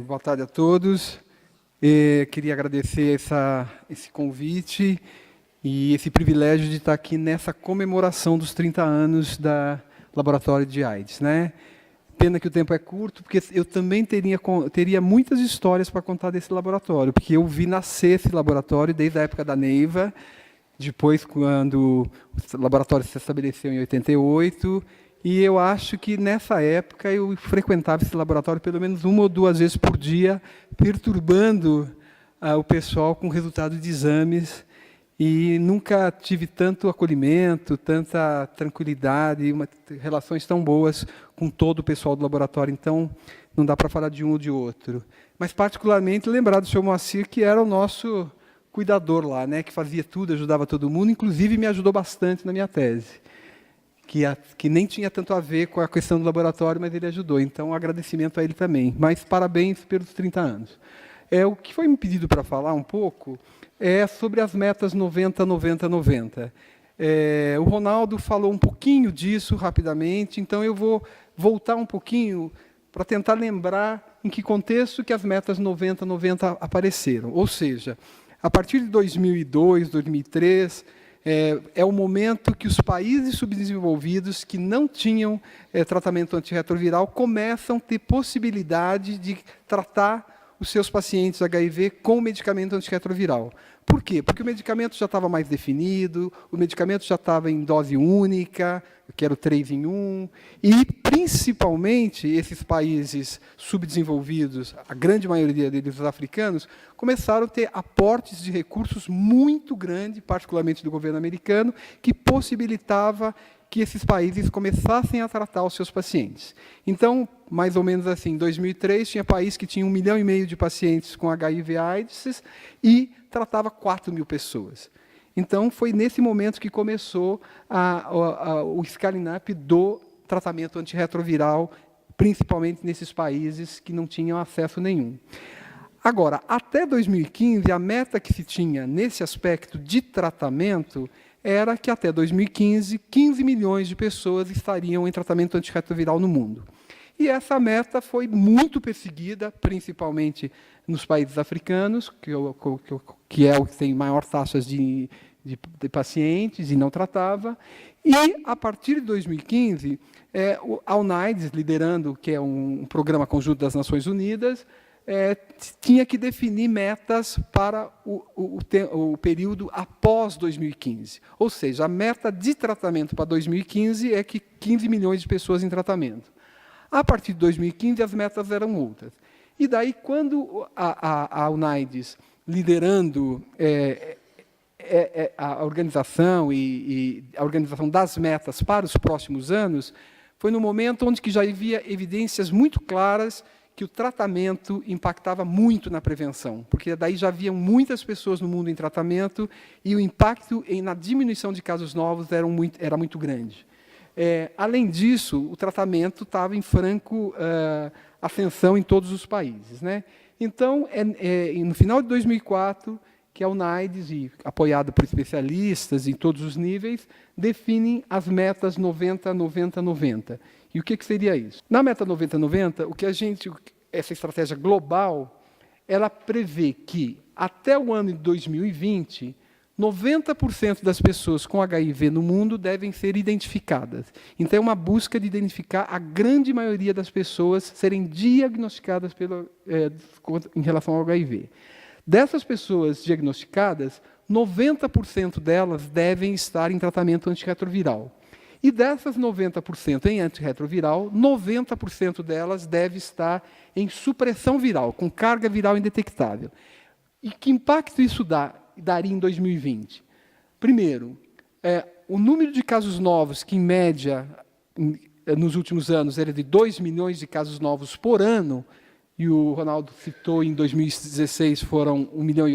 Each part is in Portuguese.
Boa tarde a todos. Queria agradecer esse convite e esse privilégio de estar aqui nessa comemoração dos 30 anos da Laboratório de AIDS, né? Pena que o tempo é curto, porque eu também teria muitas histórias para contar desse laboratório, porque eu vi nascer esse laboratório desde a época da Neiva, depois quando o laboratório se estabeleceu em 88, e eu acho que nessa época eu frequentava esse laboratório pelo menos 1 ou 2 vezes por dia, perturbando o pessoal com resultado de exames, e nunca tive tanto acolhimento, tanta tranquilidade, relações tão boas com todo o pessoal do laboratório. Então, não dá para falar de um ou de outro. Mas, particularmente, lembrar do Sr. Moacir, que era o nosso cuidador lá, né, que fazia tudo, ajudava todo mundo, inclusive me ajudou bastante na minha tese, que nem tinha tanto a ver com a questão do laboratório, mas ele ajudou. Então, um agradecimento a ele também. Mas parabéns pelos 30 anos. O que foi me pedido para falar um pouco é sobre as metas 90, 90, 90. O Ronaldo falou um pouquinho disso rapidamente, então eu vou voltar um pouquinho para tentar lembrar em que contexto que as metas 90, 90 apareceram. Ou seja, a partir de 2002, 2003, é o momento que os países subdesenvolvidos que não tinham tratamento antirretroviral começam a ter possibilidade de tratar os seus pacientes HIV com medicamento antirretroviral. Por quê? Porque o medicamento já estava mais definido, o medicamento já estava em dose única, que era o 3 em 1, e, principalmente, esses países subdesenvolvidos, a grande maioria deles, os africanos, começaram a ter aportes de recursos muito grandes, particularmente do governo americano, que possibilitava que esses países começassem a tratar os seus pacientes. Então, mais ou menos assim, em 2003, tinha país que tinha 1,5 milhão de pacientes com HIV/AIDS e tratava 4.000 pessoas. Então, foi nesse momento que começou o escalinap do tratamento antirretroviral, principalmente nesses países que não tinham acesso nenhum. Agora, até 2015, a meta que se tinha nesse aspecto de tratamento era que até 2015, 15 milhões de pessoas estariam em tratamento antirretroviral no mundo. E essa meta foi muito perseguida, principalmente nos países africanos, que é o que tem maior taxas de pacientes e não tratava. E, a partir de 2015, a UNAIDS, liderando, que é um programa conjunto das Nações Unidas, tinha que definir metas para o período após 2015. Ou seja, a meta de tratamento para 2015 é que 15 milhões de pessoas em tratamento. A partir de 2015, as metas eram outras. E daí, quando a UNAIDS, liderando a organização e a organização das metas para os próximos anos, foi no momento onde que já havia evidências muito claras que o tratamento impactava muito na prevenção, porque daí já haviam muitas pessoas no mundo em tratamento e o impacto na diminuição de casos novos era muito grande. Além disso, o tratamento estava em franco ascensão em todos os países, né? Então, no final de 2004, que a UNAIDS, apoiada por especialistas em todos os níveis, definem as metas 90, 90, 90. E o que seria isso? Na meta 90-90, essa estratégia global, ela prevê que, até o ano de 2020, 90% das pessoas com HIV no mundo devem ser identificadas. Então, é uma busca de identificar a grande maioria das pessoas serem diagnosticadas em relação ao HIV. Dessas pessoas diagnosticadas, 90% delas devem estar em tratamento antirretroviral. E dessas 90% em antirretroviral, 90% delas deve estar em supressão viral, com carga viral indetectável. E que impacto isso daria em 2020? Primeiro, o número de casos novos, que em média, nos últimos anos, era de 2 milhões de casos novos por ano, e o Ronaldo citou, em 2016 foram 1,8 milhão,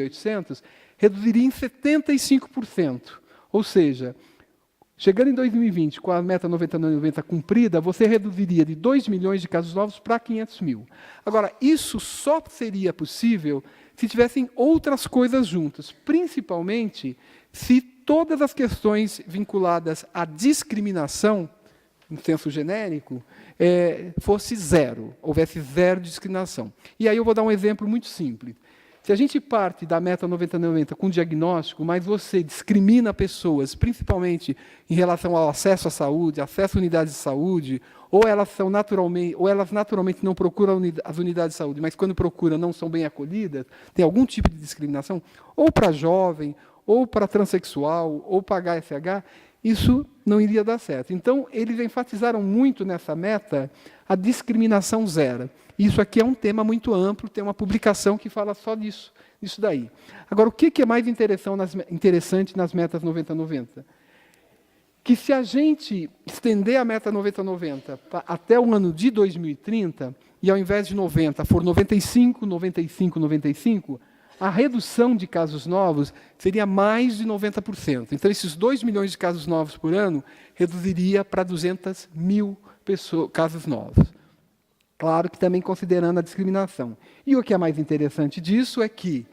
reduziria em 75%. Ou seja, chegando em 2020, com a meta 90-90 cumprida, você reduziria de 2 milhões de casos novos para 500 mil. Agora, isso só seria possível se tivessem outras coisas juntas, principalmente se todas as questões vinculadas à discriminação no senso genérico, fosse zero, houvesse zero discriminação. E aí eu vou dar um exemplo muito simples. Se a gente parte da meta 90-90 com diagnóstico, mas você discrimina pessoas, principalmente em relação ao acesso à saúde, acesso a unidades de saúde, ou elas naturalmente não procuram as unidades de saúde, mas quando procuram não são bem acolhidas, tem algum tipo de discriminação, ou para jovem, ou para transexual, ou para HSH, isso não iria dar certo. Então, eles enfatizaram muito nessa meta a discriminação zero. Isso aqui é um tema muito amplo, tem uma publicação que fala só disso daí. Agora, o que é mais interessante nas metas 90-90? Que se a gente estender a meta 90-90 até o ano de 2030, e ao invés de 90 for 95, 95, 95, a redução de casos novos seria mais de 90%. Então, esses 2 milhões de casos novos por ano reduziria para 200 mil casos novos. Claro que também considerando a discriminação. E o que é mais interessante disso é que,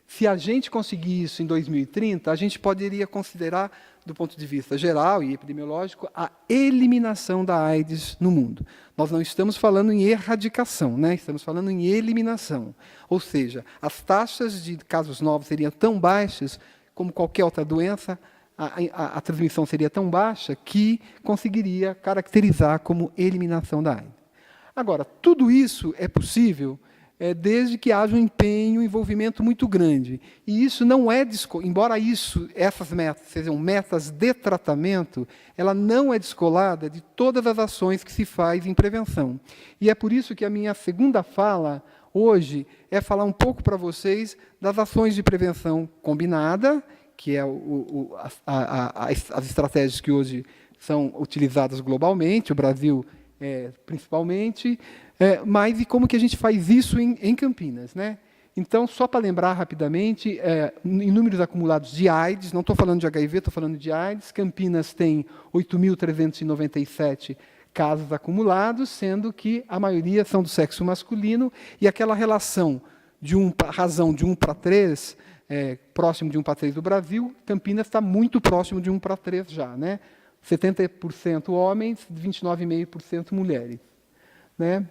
se a gente conseguir isso em 2030, a gente poderia considerar, do ponto de vista geral e epidemiológico, a eliminação da AIDS no mundo. Nós não estamos falando em erradicação, né? Estamos falando em eliminação. Ou seja, as taxas de casos novos seriam tão baixas como qualquer outra doença, a transmissão seria tão baixa que conseguiria caracterizar como eliminação da AIDS. Agora, tudo isso é possível desde que haja um empenho, um envolvimento muito grande. E isso não é, embora essas metas sejam metas de tratamento, ela não é descolada de todas as ações que se faz em prevenção. E é por isso que a minha segunda fala hoje é falar um pouco para vocês das ações de prevenção combinada, que é as estratégias que hoje são utilizadas globalmente, o Brasil principalmente, mas e como que a gente faz isso em Campinas, né? Então, só para lembrar rapidamente, em números acumulados de AIDS, não estou falando de HIV, estou falando de AIDS, Campinas tem 8.397 casos acumulados, sendo que a maioria são do sexo masculino, e aquela relação razão de 1 para 3, próximo de 1 para 3 do Brasil, Campinas está muito próximo de 1 para 3 já, né? 70% homens, 29,5% mulheres. Né?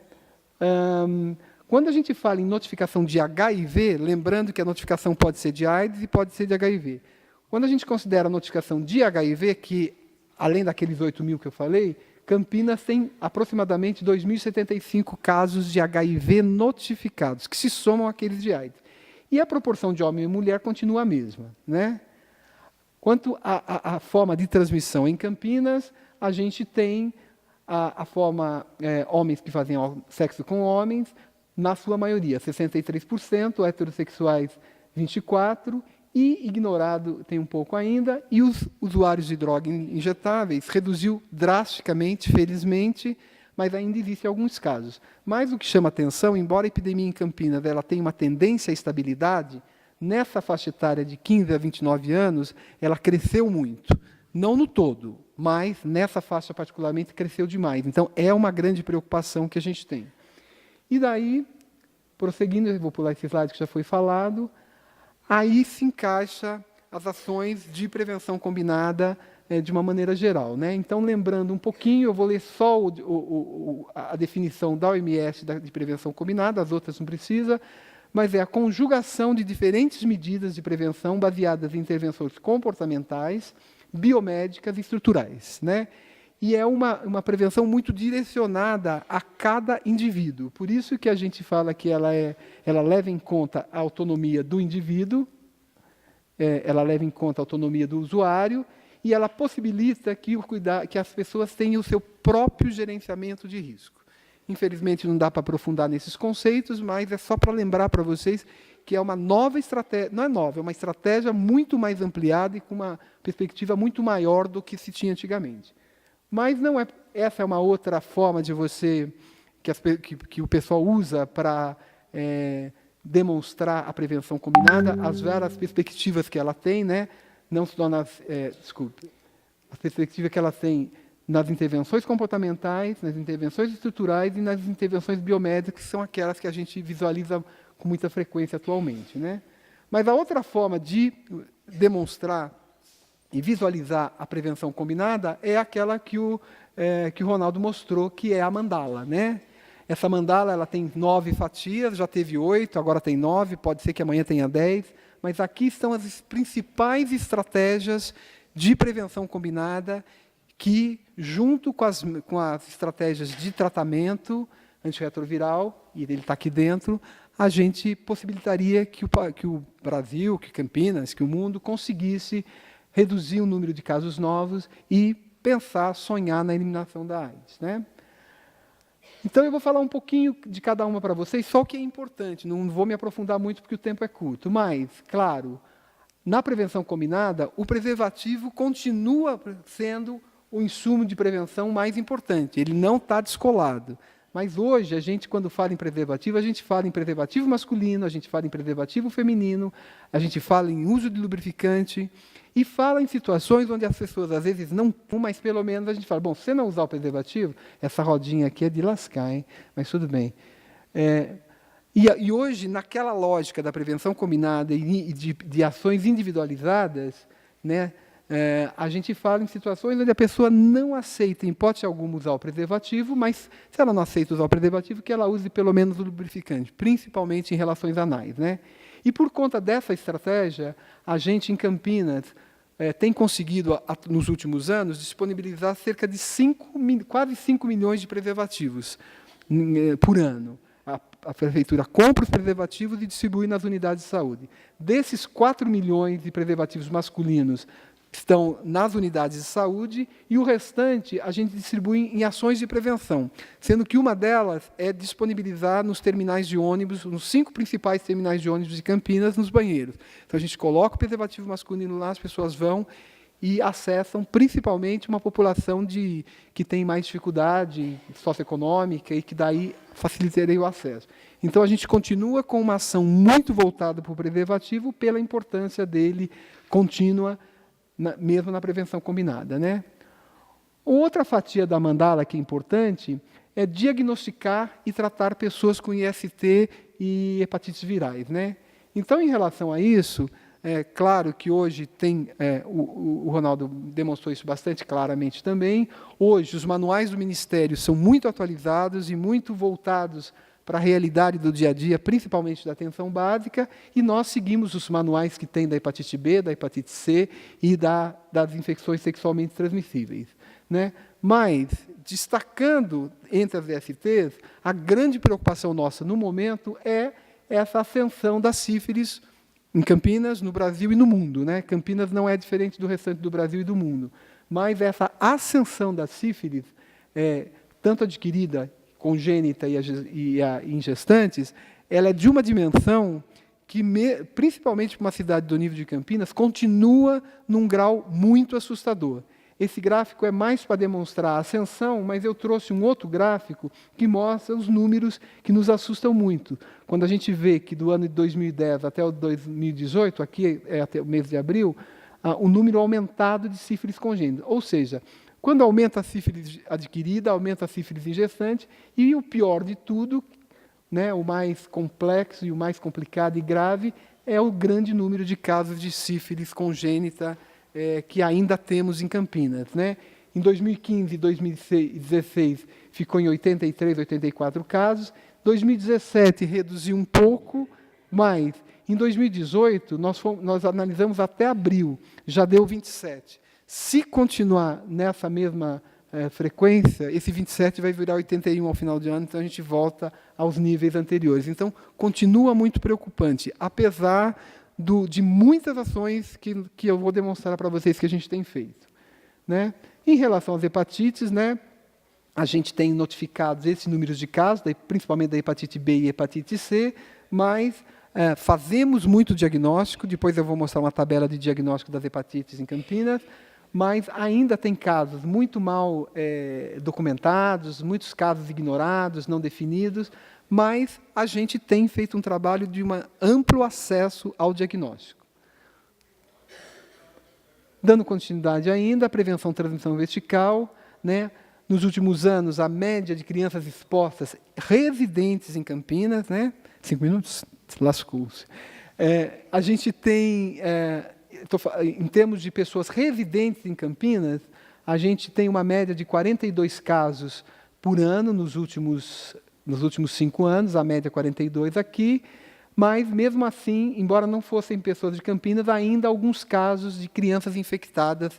Quando a gente fala em notificação de HIV, lembrando que a notificação pode ser de AIDS e pode ser de HIV. Quando a gente considera a notificação de HIV, que, além daqueles 8 mil que eu falei, Campinas tem aproximadamente 2.075 casos de HIV notificados, que se somam àqueles de AIDS. E a proporção de homem e mulher continua a mesma. Né? Quanto à forma de transmissão em Campinas, a gente tem a forma homens que fazem sexo com homens, na sua maioria, 63%, heterossexuais 24%, e ignorado tem um pouco ainda, e os usuários de drogas injetáveis reduziu drasticamente, felizmente, mas ainda existem alguns casos. Mas o que chama atenção, embora a epidemia em Campinas ela tenha uma tendência à estabilidade, nessa faixa etária de 15 a 29 anos, ela cresceu muito. Não no todo, mas nessa faixa particularmente cresceu demais. Então, é uma grande preocupação que a gente tem. E daí, prosseguindo, eu vou pular esse slide que já foi falado, aí se encaixa as ações de prevenção combinada de uma maneira geral. Né? Então, lembrando um pouquinho, eu vou ler só a definição da OMS de prevenção combinada, as outras não precisa, mas é a conjugação de diferentes medidas de prevenção baseadas em intervenções comportamentais, biomédicas e estruturais. Né? E é uma prevenção muito direcionada a cada indivíduo. Por isso que a gente fala que ela leva em conta a autonomia do indivíduo, ela leva em conta a autonomia do usuário, e ela possibilita que as pessoas tenham o seu próprio gerenciamento de risco. Infelizmente, não dá para aprofundar nesses conceitos, mas é só para lembrar para vocês que é uma nova estratégia, não é nova, é uma estratégia muito mais ampliada e com uma perspectiva muito maior do que se tinha antigamente. Mas não é, essa é uma outra forma de que o pessoal usa para demonstrar a prevenção combinada, as várias perspectivas que ela tem, né? Não só as perspectivas que ela tem nas intervenções comportamentais, nas intervenções estruturais e nas intervenções biomédicas, que são aquelas que a gente visualiza com muita frequência atualmente. Né? Mas a outra forma de demonstrar e visualizar a prevenção combinada é aquela que o Ronaldo mostrou, que é a mandala, né? Essa mandala ela tem 9 fatias, já teve 8, agora tem 9, pode ser que amanhã tenha 10, mas aqui estão as principais estratégias de prevenção combinada que, junto com as estratégias de tratamento antirretroviral, e ele está aqui dentro, a gente possibilitaria que o Brasil, que Campinas, que o mundo conseguisse reduzir o número de casos novos e pensar, sonhar na eliminação da AIDS, né? Então, eu vou falar um pouquinho de cada uma para vocês, só o que é importante, não vou me aprofundar muito porque o tempo é curto, mas, claro, na prevenção combinada, o preservativo continua sendo o insumo de prevenção mais importante, ele não está descolado. Mas hoje, a gente, quando fala em preservativo, a gente fala em preservativo masculino, a gente fala em preservativo feminino, a gente fala em uso de lubrificante, e fala em situações onde as pessoas, às vezes, não, mas pelo menos a gente fala, bom, se você não usar o preservativo, essa rodinha aqui é de lascar, hein? Mas tudo bem. E hoje, naquela lógica da prevenção combinada e de ações individualizadas, né, a gente fala em situações onde a pessoa não aceita, em hipótese alguma, usar o preservativo, mas se ela não aceita usar o preservativo, que ela use pelo menos o lubrificante, principalmente em relações anais, né? E por conta dessa estratégia, a gente em Campinas tem conseguido, nos últimos anos, disponibilizar cerca de quase 5 milhões de preservativos por ano. A prefeitura compra os preservativos e distribui nas unidades de saúde. Desses 4 milhões de preservativos masculinos estão nas unidades de saúde e o restante a gente distribui em ações de prevenção, sendo que uma delas é disponibilizar nos terminais de ônibus, nos 5 principais terminais de ônibus de Campinas, nos banheiros. Então, a gente coloca o preservativo masculino lá, as pessoas vão e acessam, principalmente, uma população que tem mais dificuldade socioeconômica e que daí facilitaria o acesso. Então, a gente continua com uma ação muito voltada para o preservativo pela importância dele contínua, mesmo na prevenção combinada, né? Outra fatia da mandala que é importante é diagnosticar e tratar pessoas com IST e hepatites virais, né? Então, em relação a isso, é claro que hoje tem, o Ronaldo demonstrou isso bastante claramente também, hoje os manuais do Ministério são muito atualizados e muito voltados para a realidade do dia a dia, principalmente da atenção básica, e nós seguimos os manuais que tem da hepatite B, da hepatite C e das infecções sexualmente transmissíveis, né? Mas, destacando entre as DSTs, a grande preocupação nossa no momento é essa ascensão da sífilis em Campinas, no Brasil e no mundo, né? Campinas não é diferente do restante do Brasil e do mundo, mas essa ascensão da sífilis, tanto adquirida, congênita e em gestantes, ela é de uma dimensão que, principalmente para uma cidade do nível de Campinas, continua num grau muito assustador. Esse gráfico é mais para demonstrar a ascensão, mas eu trouxe um outro gráfico que mostra os números que nos assustam muito. Quando a gente vê que do ano de 2010 até o 2018, aqui é até o mês de abril, o número aumentado de sífilis congênita. Ou seja, quando aumenta a sífilis adquirida, aumenta a sífilis em gestante, e o pior de tudo, né, o mais complexo e o mais complicado e grave, é o grande número de casos de sífilis congênita que ainda temos em Campinas, né? Em 2015 e 2016 ficou em 83, 84 casos, 2017 reduziu um pouco, mas em 2018 nós analisamos até abril, já deu 27. Se continuar nessa mesma frequência, esse 27 vai virar 81 ao final de ano, então a gente volta aos níveis anteriores. Então, continua muito preocupante, apesar de muitas ações que eu vou demonstrar para vocês que a gente tem feito, né? Em relação às hepatites, né, a gente tem notificados esses números de casos, principalmente da hepatite B e hepatite C, mas fazemos muito diagnóstico, depois eu vou mostrar uma tabela de diagnóstico das hepatites em Campinas, mas ainda tem casos muito mal documentados, muitos casos ignorados, não definidos, mas a gente tem feito um trabalho de um amplo acesso ao diagnóstico. Dando continuidade ainda, a prevenção de transmissão vertical, né? Nos últimos anos, a média de crianças expostas residentes em Campinas, né? 5 minutos? Lascou-se. A gente tem em termos de pessoas residentes em Campinas, a gente tem uma média de 42 casos por ano nos últimos 5 anos, a média 42 aqui, mas, mesmo assim, embora não fossem pessoas de Campinas, ainda há alguns casos de crianças infectadas,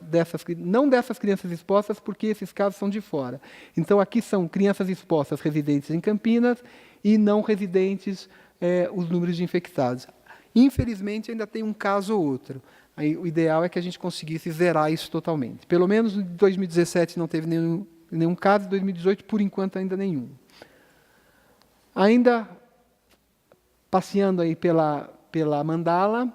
não dessas crianças expostas, porque esses casos são de fora. Então, aqui são crianças expostas residentes em Campinas e não residentes, os números de infectados. Infelizmente, ainda tem um caso ou outro. Aí, o ideal é que a gente conseguisse zerar isso totalmente. Pelo menos em 2017 não teve nenhum caso, em 2018, por enquanto, ainda nenhum. Ainda passeando aí pela mandala,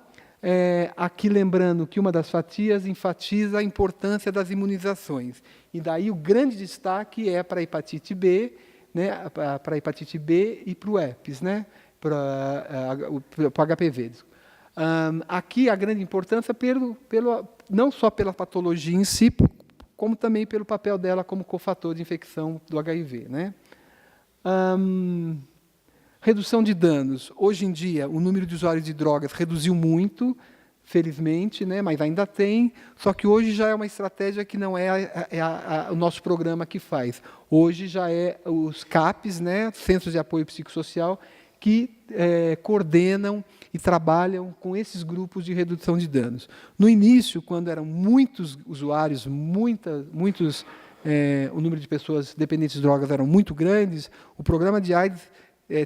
aqui lembrando que uma das fatias enfatiza a importância das imunizações. E daí o grande destaque é para a hepatite B, né, para a hepatite B e para o herpes, né, para o HPV. Aqui a grande importância não só pela patologia em si, como também pelo papel dela como cofator de infecção do HIV, né. Redução de danos. Hoje em dia, o número de usuários de drogas reduziu muito, felizmente, né, mas ainda tem, só que hoje já é uma estratégia que não é o nosso programa que faz. Hoje já é os CAPs, né, Centros de Apoio Psicossocial, que coordenam e trabalham com esses grupos de redução de danos. No início, quando eram muitos usuários, o número de pessoas dependentes de drogas eram muito grandes, o programa de AIDS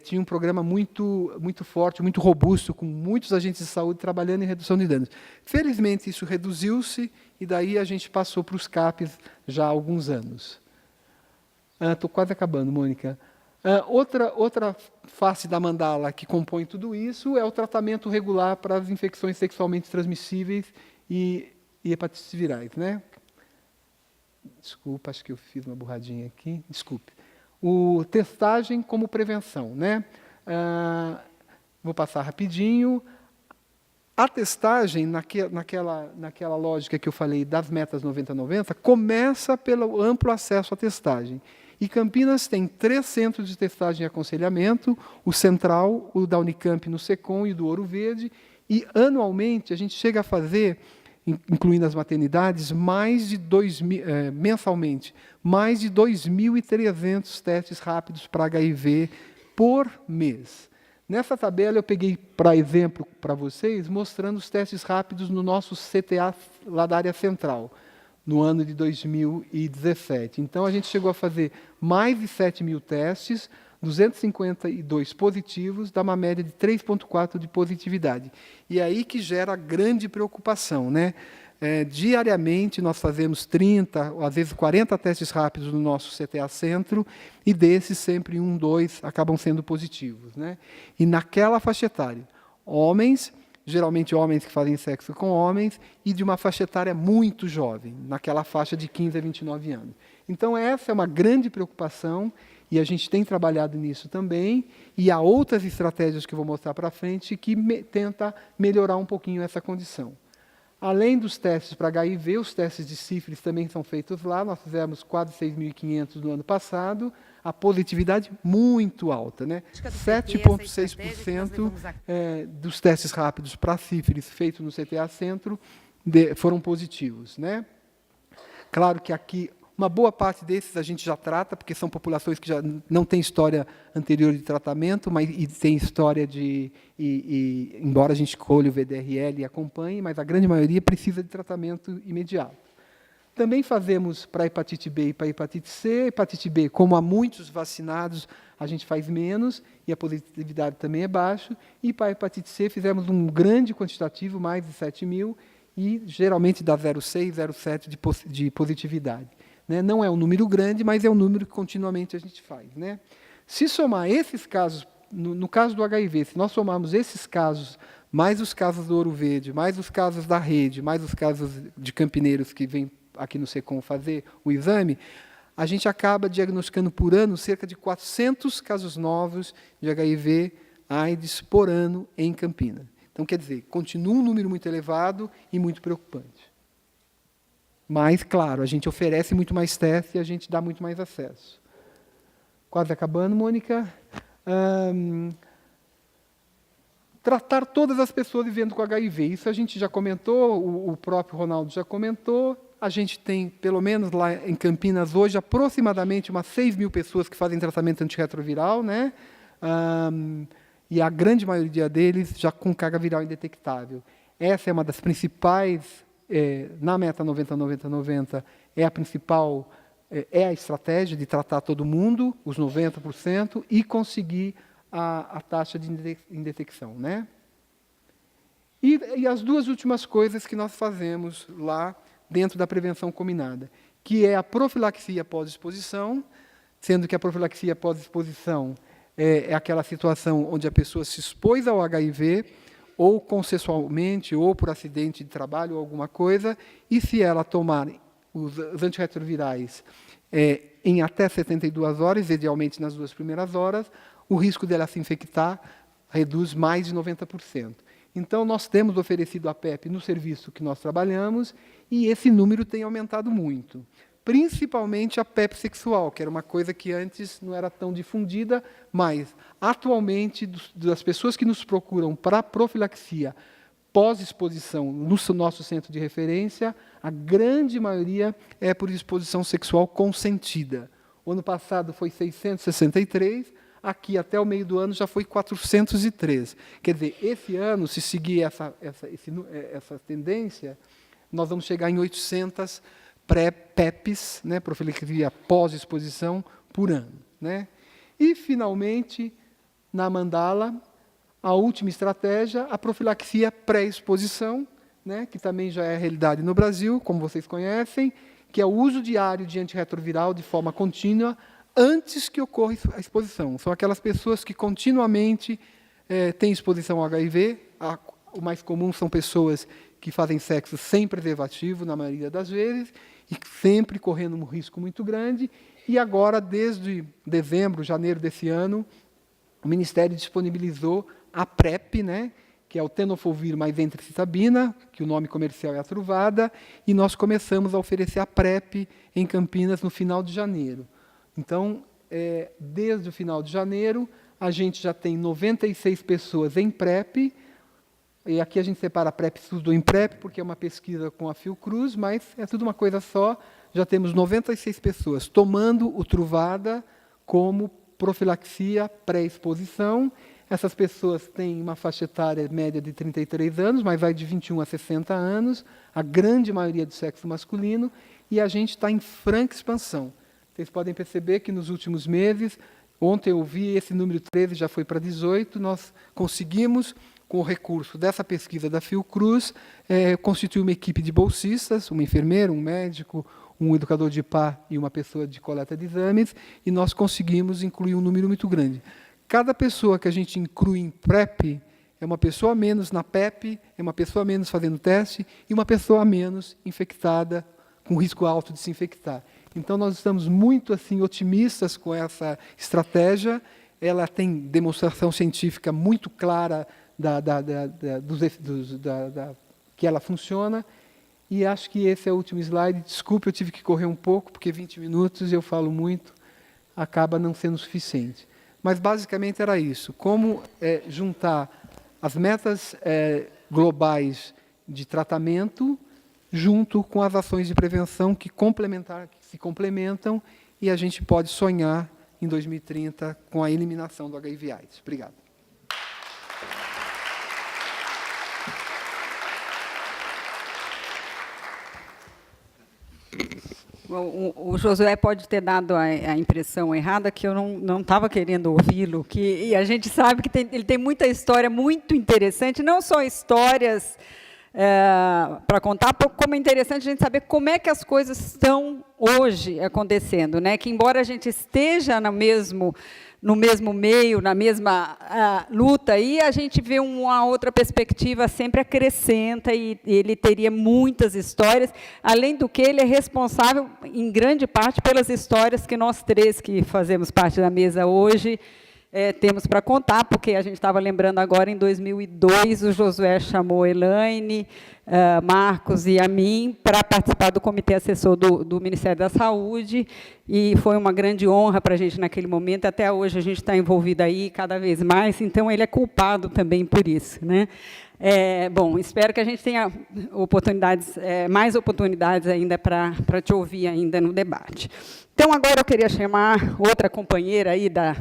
tinha um programa muito forte, muito robusto, com muitos agentes de saúde trabalhando em redução de danos. Felizmente, isso reduziu-se, e daí a gente passou para os CAPs já há alguns anos. Estou quase acabando, Mônica. Outra face da mandala que compõe tudo isso é o tratamento regular para as infecções sexualmente transmissíveis e hepatites virais, né? Desculpa, acho que eu fiz uma burradinha aqui. Desculpe. Testagem como prevenção, né? Vou passar rapidinho. A testagem, naquela lógica que eu falei das metas 90-90, começa pelo amplo acesso à testagem. E Campinas tem 3 centros de testagem e aconselhamento, o Central, o da Unicamp no SECOM e do Ouro Verde, e anualmente a gente chega a fazer, incluindo as maternidades, mensalmente, mais de 2.300 testes rápidos para HIV por mês. Nessa tabela eu peguei, para exemplo, para vocês, mostrando os testes rápidos no nosso CTA lá da área central, no ano de 2017. Então, a gente chegou a fazer mais de 7.000 testes, 252 positivos, dá uma média de 3,4 de positividade. E é aí que gera grande preocupação, né? Diariamente, nós fazemos 30, ou às vezes 40 testes rápidos no nosso CTA Centro, e desses, sempre 1, 2 acabam sendo positivos, né? E naquela faixa etária, geralmente homens que fazem sexo com homens, e de uma faixa etária muito jovem, naquela faixa de 15 a 29 anos. Então, essa é uma grande preocupação, e a gente tem trabalhado nisso também, e há outras estratégias que eu vou mostrar para frente que tenta melhorar um pouquinho essa condição. Além dos testes para HIV, os testes de sífilis também são feitos lá. Nós fizemos quase 6.500 no ano passado. A positividade muito alta, né? 7,6% dos testes rápidos para sífilis feitos no CTA Centro foram positivos, né? Claro que aqui uma boa parte desses a gente já trata, porque são populações que já não têm história anterior de tratamento, mas tem história embora a gente colhe o VDRL e acompanhe, mas a grande maioria precisa de tratamento imediato. Também fazemos para hepatite B e para hepatite C. Hepatite B, como há muitos vacinados, a gente faz menos, e a positividade também é baixa. E para hepatite C fizemos um grande quantitativo, mais de 7.000, e geralmente dá 0,6, 0,7 de positividade. Né? Não é um número grande, mas é um número que continuamente a gente faz. Né? Se somar esses casos, no caso do HIV, se nós somarmos esses casos, mais os casos do Ouro Verde, mais os casos da rede, mais os casos de campineiros que vêm aqui no SECOM fazer o exame, a gente acaba diagnosticando por ano cerca de 400 casos novos de HIV, AIDS por ano em Campinas. Então, quer dizer, continua um número muito elevado e muito preocupante. Mas, claro, a gente oferece muito mais testes e a gente dá muito mais acesso. Quase acabando, Mônica. tratar todas as pessoas vivendo com HIV. Isso a gente já comentou, o próprio Ronaldo já comentou. A gente tem, pelo menos lá em Campinas, hoje, aproximadamente umas 6 mil pessoas que fazem tratamento antirretroviral, né? E a grande maioria deles já com carga viral indetectável. Essa é uma das principais, na meta 90-90-90, é a principal, é a estratégia de tratar todo mundo, os 90%, e conseguir a taxa de indetecção, né? E as duas últimas coisas que nós fazemos lá dentro da prevenção combinada, que é a profilaxia pós-exposição, sendo que a profilaxia pós-exposição é aquela situação onde a pessoa se expôs ao HIV, ou consensualmente, ou por acidente de trabalho, ou alguma coisa, e se ela tomar os antirretrovirais em até 72 horas, idealmente nas 2 primeiras horas, o risco dela se infectar reduz mais de 90%. Então, nós temos oferecido a PrEP no serviço que nós trabalhamos, e esse número tem aumentado muito. Principalmente a PrEP sexual, que era uma coisa que antes não era tão difundida, mas, atualmente, das pessoas que nos procuram para profilaxia pós-exposição no nosso centro de referência, a grande maioria é por exposição sexual consentida. O ano passado foi 663, aqui até o meio do ano já foi 403. Quer dizer, esse ano, se seguir essa tendência, nós vamos chegar em 800 pré-PEPs, né, profilaxia pós-exposição, por ano, né? E, finalmente, na mandala, a última estratégia, a profilaxia pré-exposição, né, que também já é realidade no Brasil, como vocês conhecem, que é o uso diário de antirretroviral de forma contínua, antes que ocorra a exposição. São aquelas pessoas que continuamente têm exposição ao HIV. O mais comum são pessoas que fazem sexo sem preservativo, na maioria das vezes, e sempre correndo um risco muito grande. E agora, desde dezembro, janeiro desse ano, o Ministério disponibilizou a PrEP, né, que é o tenofovir mais entricitabina, que o nome comercial é Atruvada, e nós começamos a oferecer a PrEP em Campinas no final de janeiro. Então, desde o final de janeiro, a gente já tem 96 pessoas em PrEP, e aqui a gente separa a PrEP SUS do IMPrEP, porque é uma pesquisa com a Fiocruz, mas é tudo uma coisa só. Já temos 96 pessoas tomando o Truvada como profilaxia pré-exposição. Essas pessoas têm uma faixa etária média de 33 anos, mas vai de 21 a 60 anos, a grande maioria do sexo masculino, e a gente está em franca expansão. Vocês podem perceber que nos últimos meses, ontem eu vi, esse número 13 já foi para 18, nós conseguimos, com o recurso dessa pesquisa da Fiocruz, constituir uma equipe de bolsistas, uma enfermeira, um médico, um educador de PA e uma pessoa de coleta de exames, e nós conseguimos incluir um número muito grande. Cada pessoa que a gente inclui em PrEP é uma pessoa a menos na PEP, é uma pessoa a menos fazendo teste, e uma pessoa a menos infectada, com risco alto de se infectar. Então, nós estamos muito assim, otimistas com essa estratégia. Ela tem demonstração científica muito clara que ela funciona. E acho que esse é o último slide. Desculpe, eu tive que correr um pouco, porque 20 minutos eu falo muito, acaba não sendo suficiente. Mas, basicamente, era isso. Como juntar as metas globais de tratamento junto com as ações de prevenção que se complementam, e a gente pode sonhar em 2030 com a eliminação do HIV/AIDS. Obrigado. O Josué pode ter dado a impressão errada, que eu não estava querendo ouvi-lo, e a gente sabe que ele tem muita história muito interessante, não só histórias para contar, como é interessante a gente saber como é que as coisas estão hoje acontecendo, né? Que, embora a gente esteja no mesmo meio, na mesma luta, aí a gente vê uma outra perspectiva, sempre acrescenta, e ele teria muitas histórias, além do que ele é responsável, em grande parte, pelas histórias que nós três, que fazemos parte da mesa hoje, temos para contar, porque a gente estava lembrando agora, em 2002, o Josué chamou Elaine, Marcos e a mim, para participar do comitê assessor do Ministério da Saúde, e foi uma grande honra para a gente naquele momento. Até hoje a gente está envolvido aí cada vez mais, então ele é culpado também por isso, né? Bom, espero que a gente tenha mais oportunidades ainda para te ouvir ainda no debate. Então, agora eu queria chamar outra companheira aí da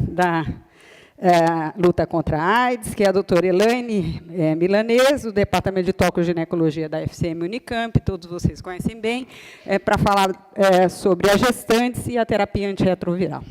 luta contra a AIDS, que é a doutora Elaine Milanês, do Departamento de Tocoginecologia da FCM Unicamp, todos vocês conhecem bem, para falar sobre as gestantes e a terapia antirretroviral.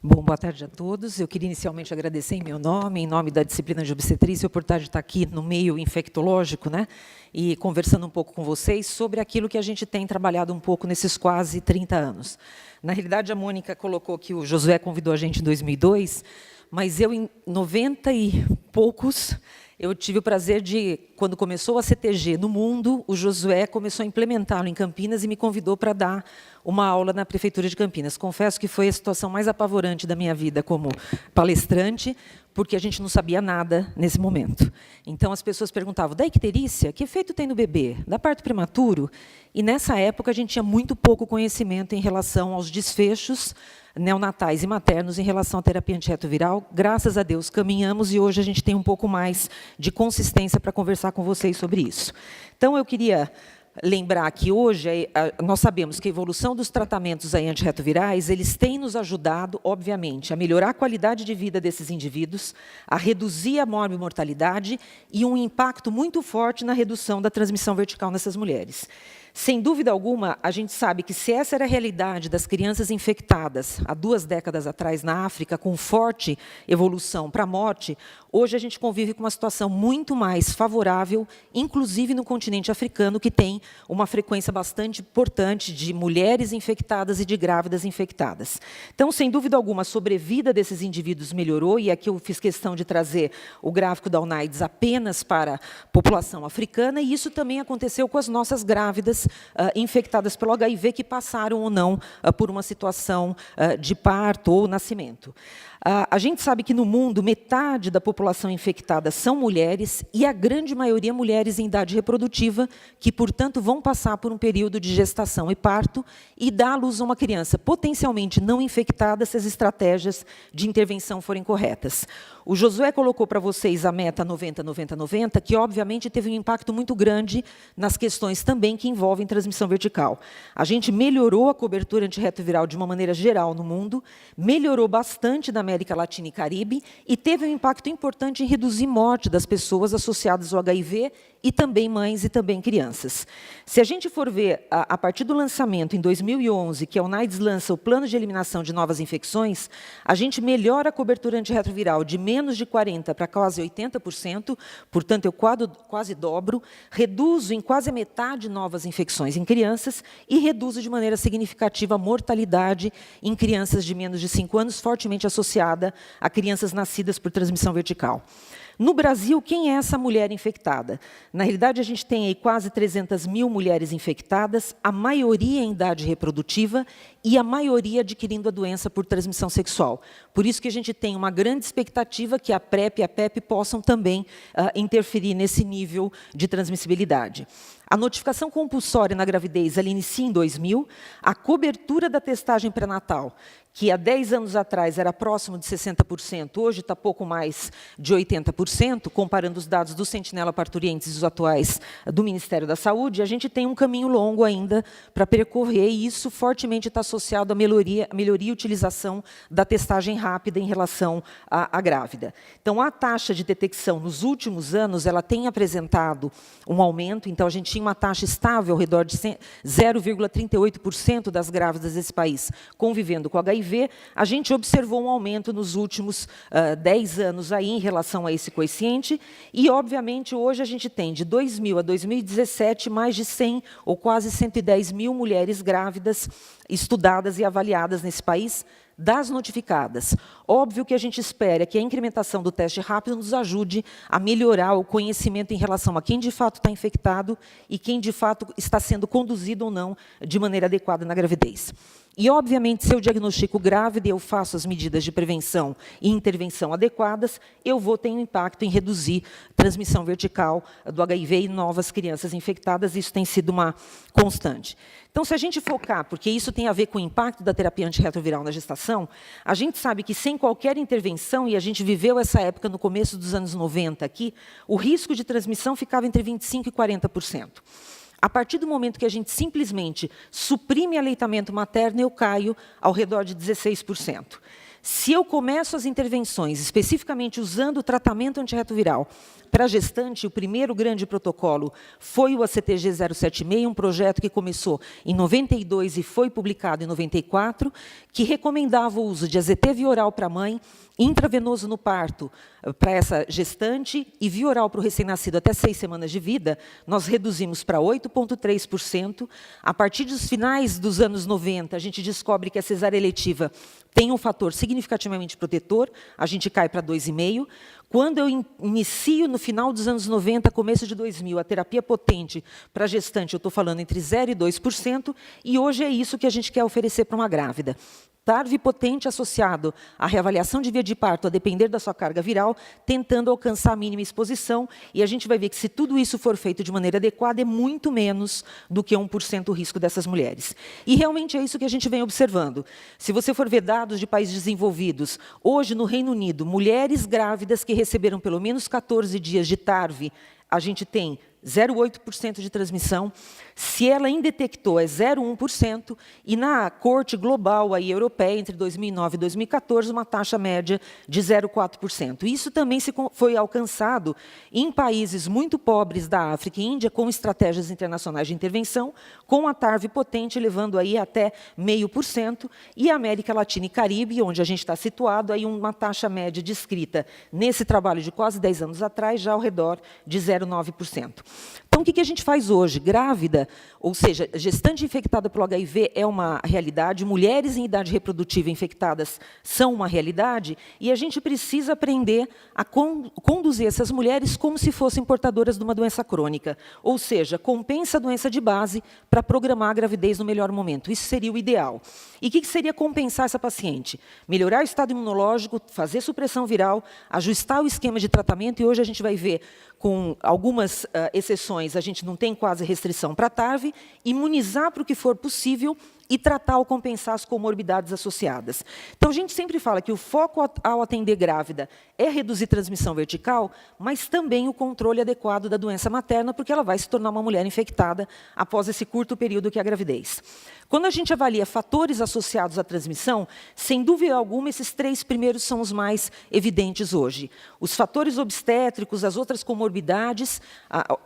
Bom, boa tarde a todos. Eu queria inicialmente agradecer em meu nome, em nome da disciplina de obstetrícia, a oportunidade de estar aqui no meio infectológico, né, e conversando um pouco com vocês sobre aquilo que a gente tem trabalhado um pouco nesses quase 30 anos. Na realidade, a Mônica colocou que o Josué convidou a gente em 2002, mas eu, em 90 e poucos, eu tive o prazer de, quando começou a CTG no mundo, o Josué começou a implementá-lo em Campinas e me convidou para dar uma aula na Prefeitura de Campinas. Confesso que foi a situação mais apavorante da minha vida como palestrante, porque a gente não sabia nada nesse momento. Então, as pessoas perguntavam, da icterícia, que efeito tem no bebê? Da parto prematuro? E, nessa época, a gente tinha muito pouco conhecimento em relação aos desfechos neonatais e maternos em relação à terapia antirretroviral. Graças a Deus, caminhamos e hoje a gente tem um pouco mais de consistência para conversar com vocês sobre isso. Então, eu queria lembrar que hoje nós sabemos que a evolução dos tratamentos antirretrovirais, eles têm nos ajudado, obviamente, a melhorar a qualidade de vida desses indivíduos, a reduzir a morbimortalidade e um impacto muito forte na redução da transmissão vertical nessas mulheres. Sem dúvida alguma, a gente sabe que se essa era a realidade das crianças infectadas há 2 décadas atrás na África, com forte evolução para a morte, hoje a gente convive com uma situação muito mais favorável, inclusive no continente africano, que tem uma frequência bastante importante de mulheres infectadas e de grávidas infectadas. Então, sem dúvida alguma, a sobrevida desses indivíduos melhorou, e aqui eu fiz questão de trazer o gráfico da UNAIDS apenas para a população africana, e isso também aconteceu com as nossas grávidas infectadas pelo HIV, que passaram ou não por uma situação de parto ou nascimento. A gente sabe que, no mundo, metade da população infectada são mulheres, e a grande maioria mulheres em idade reprodutiva, que, portanto, vão passar por um período de gestação e parto e dar à luz a uma criança potencialmente não infectada se as estratégias de intervenção forem corretas. O Josué colocou para vocês a meta 90-90-90, que, obviamente, teve um impacto muito grande nas questões também que envolvem transmissão vertical. A gente melhorou a cobertura antirretroviral de uma maneira geral no mundo, melhorou bastante na América Latina e Caribe, e teve um impacto importante em reduzir morte das pessoas associadas ao HIV, e também mães e também crianças. Se a gente for ver, a partir do lançamento, em 2011, que a UNAIDS lança o Plano de Eliminação de Novas Infecções, a gente melhora a cobertura antirretroviral de menos de 40% para quase 80%, portanto, eu quase dobro, reduzo em quase a metade novas infecções em crianças e reduzo de maneira significativa a mortalidade em crianças de menos de 5 anos, fortemente associada a crianças nascidas por transmissão vertical. No Brasil, quem é essa mulher infectada? Na realidade, a gente tem aí quase 300 mil mulheres infectadas, a maioria em idade reprodutiva e a maioria adquirindo a doença por transmissão sexual. Por isso que a gente tem uma grande expectativa que a PrEP e a PEP possam também interferir nesse nível de transmissibilidade. A notificação compulsória na gravidez, ela inicia em 2000, a cobertura da testagem pré-natal, que há 10 anos atrás era próximo de 60%, hoje está pouco mais de 80%, comparando os dados do Sentinela Parturientes e os atuais do Ministério da Saúde, a gente tem um caminho longo ainda para percorrer, e isso fortemente está associado à melhoria e utilização da testagem rápida em relação à grávida. Então, a taxa de detecção nos últimos anos, ela tem apresentado um aumento, então a gente tinha uma taxa estável ao redor de 0,38% das grávidas desse país convivendo com HIV, a gente observou um aumento nos últimos 10 anos aí em relação a esse coeficiente, e, obviamente, hoje a gente tem, de 2000 a 2017, mais de 100 ou quase 110 mil mulheres grávidas estudadas e avaliadas nesse país, das notificadas. Óbvio que a gente espera que a incrementação do teste rápido nos ajude a melhorar o conhecimento em relação a quem de fato está infectado e quem de fato está sendo conduzido ou não de maneira adequada na gravidez. E, obviamente, se eu diagnostico grávida e eu faço as medidas de prevenção e intervenção adequadas, eu vou ter um impacto em reduzir a transmissão vertical do HIV em novas crianças infectadas. Isso tem sido uma constante. Então, se a gente focar, porque isso tem a ver com o impacto da terapia antirretroviral na gestação, a gente sabe que sem qualquer intervenção, e a gente viveu essa época no começo dos anos 90 aqui, o risco de transmissão ficava entre 25% e 40%. A partir do momento que a gente simplesmente suprime aleitamento materno, eu caio ao redor de 16%. Se eu começo as intervenções, especificamente usando o tratamento antirretroviral para gestante, o primeiro grande protocolo foi o ACTG 076, um projeto que começou em 92 e foi publicado em 94, que recomendava o uso de AZT via oral para a mãe, intravenoso no parto para essa gestante e via oral para o recém-nascido até 6 semanas de vida. Nós reduzimos para 8,3%. A partir dos finais dos anos 90, a gente descobre que a cesárea eletiva tem um fator significativamente protetor, a gente cai para 2,5%. Quando eu inicio, no final dos anos 90, começo de 2000, a terapia potente para gestante, eu estou falando entre 0% e 2%, e hoje é isso que a gente quer oferecer para uma grávida. TARV potente associado à reavaliação de via de parto, a depender da sua carga viral, tentando alcançar a mínima exposição, e a gente vai ver que, se tudo isso for feito de maneira adequada, é muito menos do que 1% o risco dessas mulheres. E realmente é isso que a gente vem observando. Se você for ver dados de países desenvolvidos, hoje, no Reino Unido, mulheres grávidas que receberam pelo menos 14 dias de TARV, a gente tem 0,8% de transmissão. Se ela indetectou, é 0,1%, e na corte global aí, europeia, entre 2009 e 2014, uma taxa média de 0,4%. Isso também foi alcançado em países muito pobres da África e Índia, com estratégias internacionais de intervenção, com a TARV potente, levando aí até 0,5%, e a América Latina e Caribe, onde a gente está situado, aí uma taxa média descrita nesse trabalho de quase 10 anos atrás, já ao redor de 0,9%. Então, o que a gente faz hoje? Grávida, ou seja, gestante infectada pelo HIV é uma realidade, mulheres em idade reprodutiva infectadas são uma realidade, e a gente precisa aprender a conduzir essas mulheres como se fossem portadoras de uma doença crônica. Ou seja, compensa a doença de base para programar a gravidez no melhor momento. Isso seria o ideal. E o que seria compensar essa paciente? Melhorar o estado imunológico, fazer supressão viral, ajustar o esquema de tratamento, e hoje a gente vai ver, com algumas exceções, a gente não tem quase restrição para TARV, imunizar para o que for possível e tratar ou compensar as comorbidades associadas. Então, a gente sempre fala que o foco ao atender grávida é reduzir transmissão vertical, mas também o controle adequado da doença materna, porque ela vai se tornar uma mulher infectada após esse curto período que é a gravidez. Quando a gente avalia fatores associados à transmissão, sem dúvida alguma, esses 3 primeiros são os mais evidentes hoje. Os fatores obstétricos, as outras comorbidades,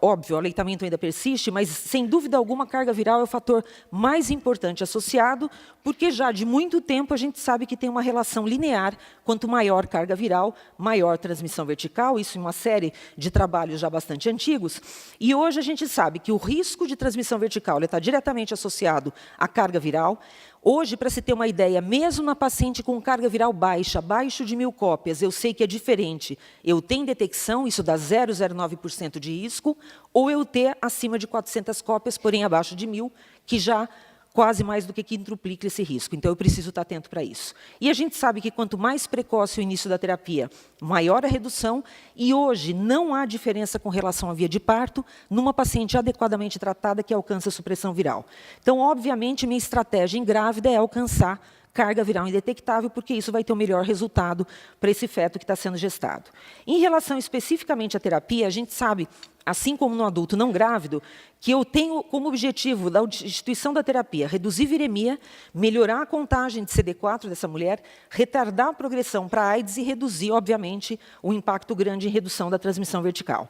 óbvio, o aleitamento ainda persiste, mas, sem dúvida alguma, a carga viral é o fator mais importante associado, porque já de muito tempo a gente sabe que tem uma relação linear: quanto maior carga viral, maior transmissão vertical, isso em uma série de trabalhos já bastante antigos. E hoje a gente sabe que o risco de transmissão vertical está diretamente associado à carga viral. Hoje, para se ter uma ideia, mesmo na paciente com carga viral baixa, abaixo de 1.000 cópias, eu sei que é diferente eu ter detecção, isso dá 0,09% de risco, ou eu ter acima de 400 cópias, porém abaixo de 1.000, que já quase mais do que quintuplica esse risco. Então, eu preciso estar atento para isso. E a gente sabe que, quanto mais precoce o início da terapia, maior a redução, e hoje não há diferença com relação à via de parto numa paciente adequadamente tratada que alcança a supressão viral. Então, obviamente, minha estratégia em grávida é alcançar carga viral indetectável, porque isso vai ter o melhor resultado para esse feto que está sendo gestado. Em relação especificamente à terapia, a gente sabe, assim como no adulto não grávido, que eu tenho como objetivo da instituição da terapia reduzir viremia, melhorar a contagem de CD4 dessa mulher, retardar a progressão para AIDS e reduzir, obviamente, o impacto grande em redução da transmissão vertical.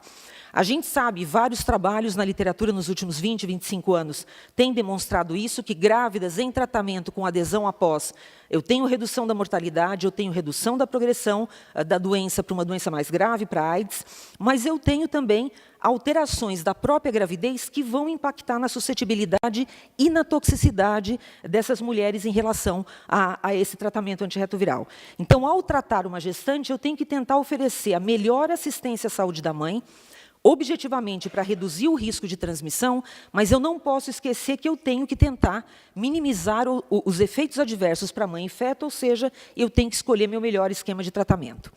A gente sabe, vários trabalhos na literatura nos últimos 20, 25 anos têm demonstrado isso, que grávidas em tratamento com adesão após Eu tenho redução da mortalidade, eu tenho redução da progressão da doença para uma doença mais grave, para a AIDS, mas eu tenho também alterações da própria gravidez que vão impactar na suscetibilidade e na toxicidade dessas mulheres em relação a esse tratamento antirretroviral. Então, ao tratar uma gestante, eu tenho que tentar oferecer a melhor assistência à saúde da mãe, objetivamente para reduzir o risco de transmissão, mas eu não posso esquecer que eu tenho que tentar minimizar os efeitos adversos para a mãe e feto, ou seja, eu tenho que escolher meu melhor esquema de tratamento.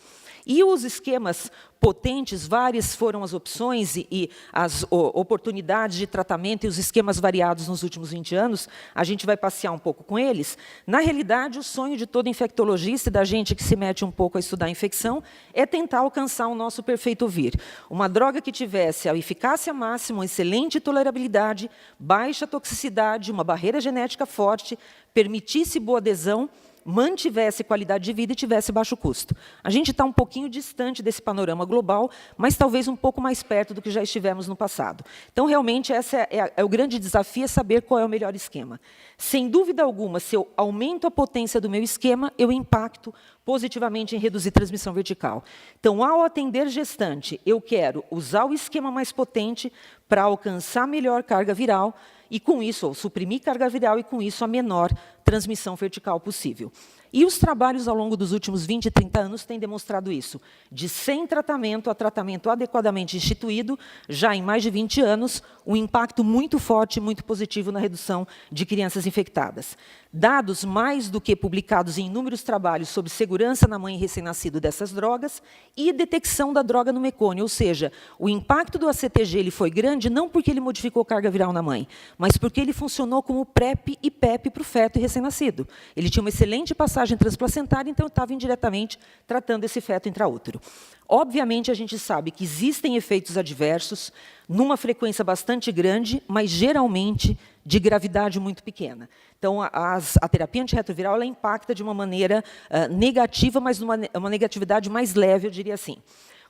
E os esquemas potentes, várias foram as opções e as oportunidades de tratamento e os esquemas variados nos últimos 20 anos, a gente vai passear um pouco com eles. Na realidade, o sonho de todo infectologista e da gente que se mete um pouco a estudar a infecção é tentar alcançar o nosso perfeito vir. Uma droga que tivesse a eficácia máxima, uma excelente tolerabilidade, baixa toxicidade, uma barreira genética forte, permitisse boa adesão, mantivesse qualidade de vida e tivesse baixo custo. A gente está um pouquinho distante desse panorama global, mas talvez um pouco mais perto do que já estivemos no passado. Então, realmente, esse é o grande desafio, é saber qual é o melhor esquema. Sem dúvida alguma, se eu aumento a potência do meu esquema, eu impacto positivamente em reduzir transmissão vertical. Então, ao atender gestante, eu quero usar o esquema mais potente para alcançar melhor carga viral, e com isso, ou suprimir carga viral e com isso a menor transmissão vertical possível. E os trabalhos ao longo dos últimos 20 e 30 anos têm demonstrado isso. De sem tratamento a tratamento adequadamente instituído, já em mais de 20 anos, um impacto muito forte e muito positivo na redução de crianças infectadas. Dados mais do que publicados em inúmeros trabalhos sobre segurança na mãe recém-nascido dessas drogas e detecção da droga no mecônio, ou seja, o impacto do ACTG ele foi grande não porque ele modificou carga viral na mãe, mas porque ele funcionou como PrEP e PEP para o feto e recém-nascido. Ele tinha uma excelente passagem transplacentária, então eu estava indiretamente tratando esse feto intraútero. Obviamente, a gente sabe que existem efeitos adversos numa frequência bastante grande, mas geralmente de gravidade muito pequena. Então, a terapia antirretroviral ela impacta de uma maneira negativa, mas uma negatividade mais leve, eu diria assim.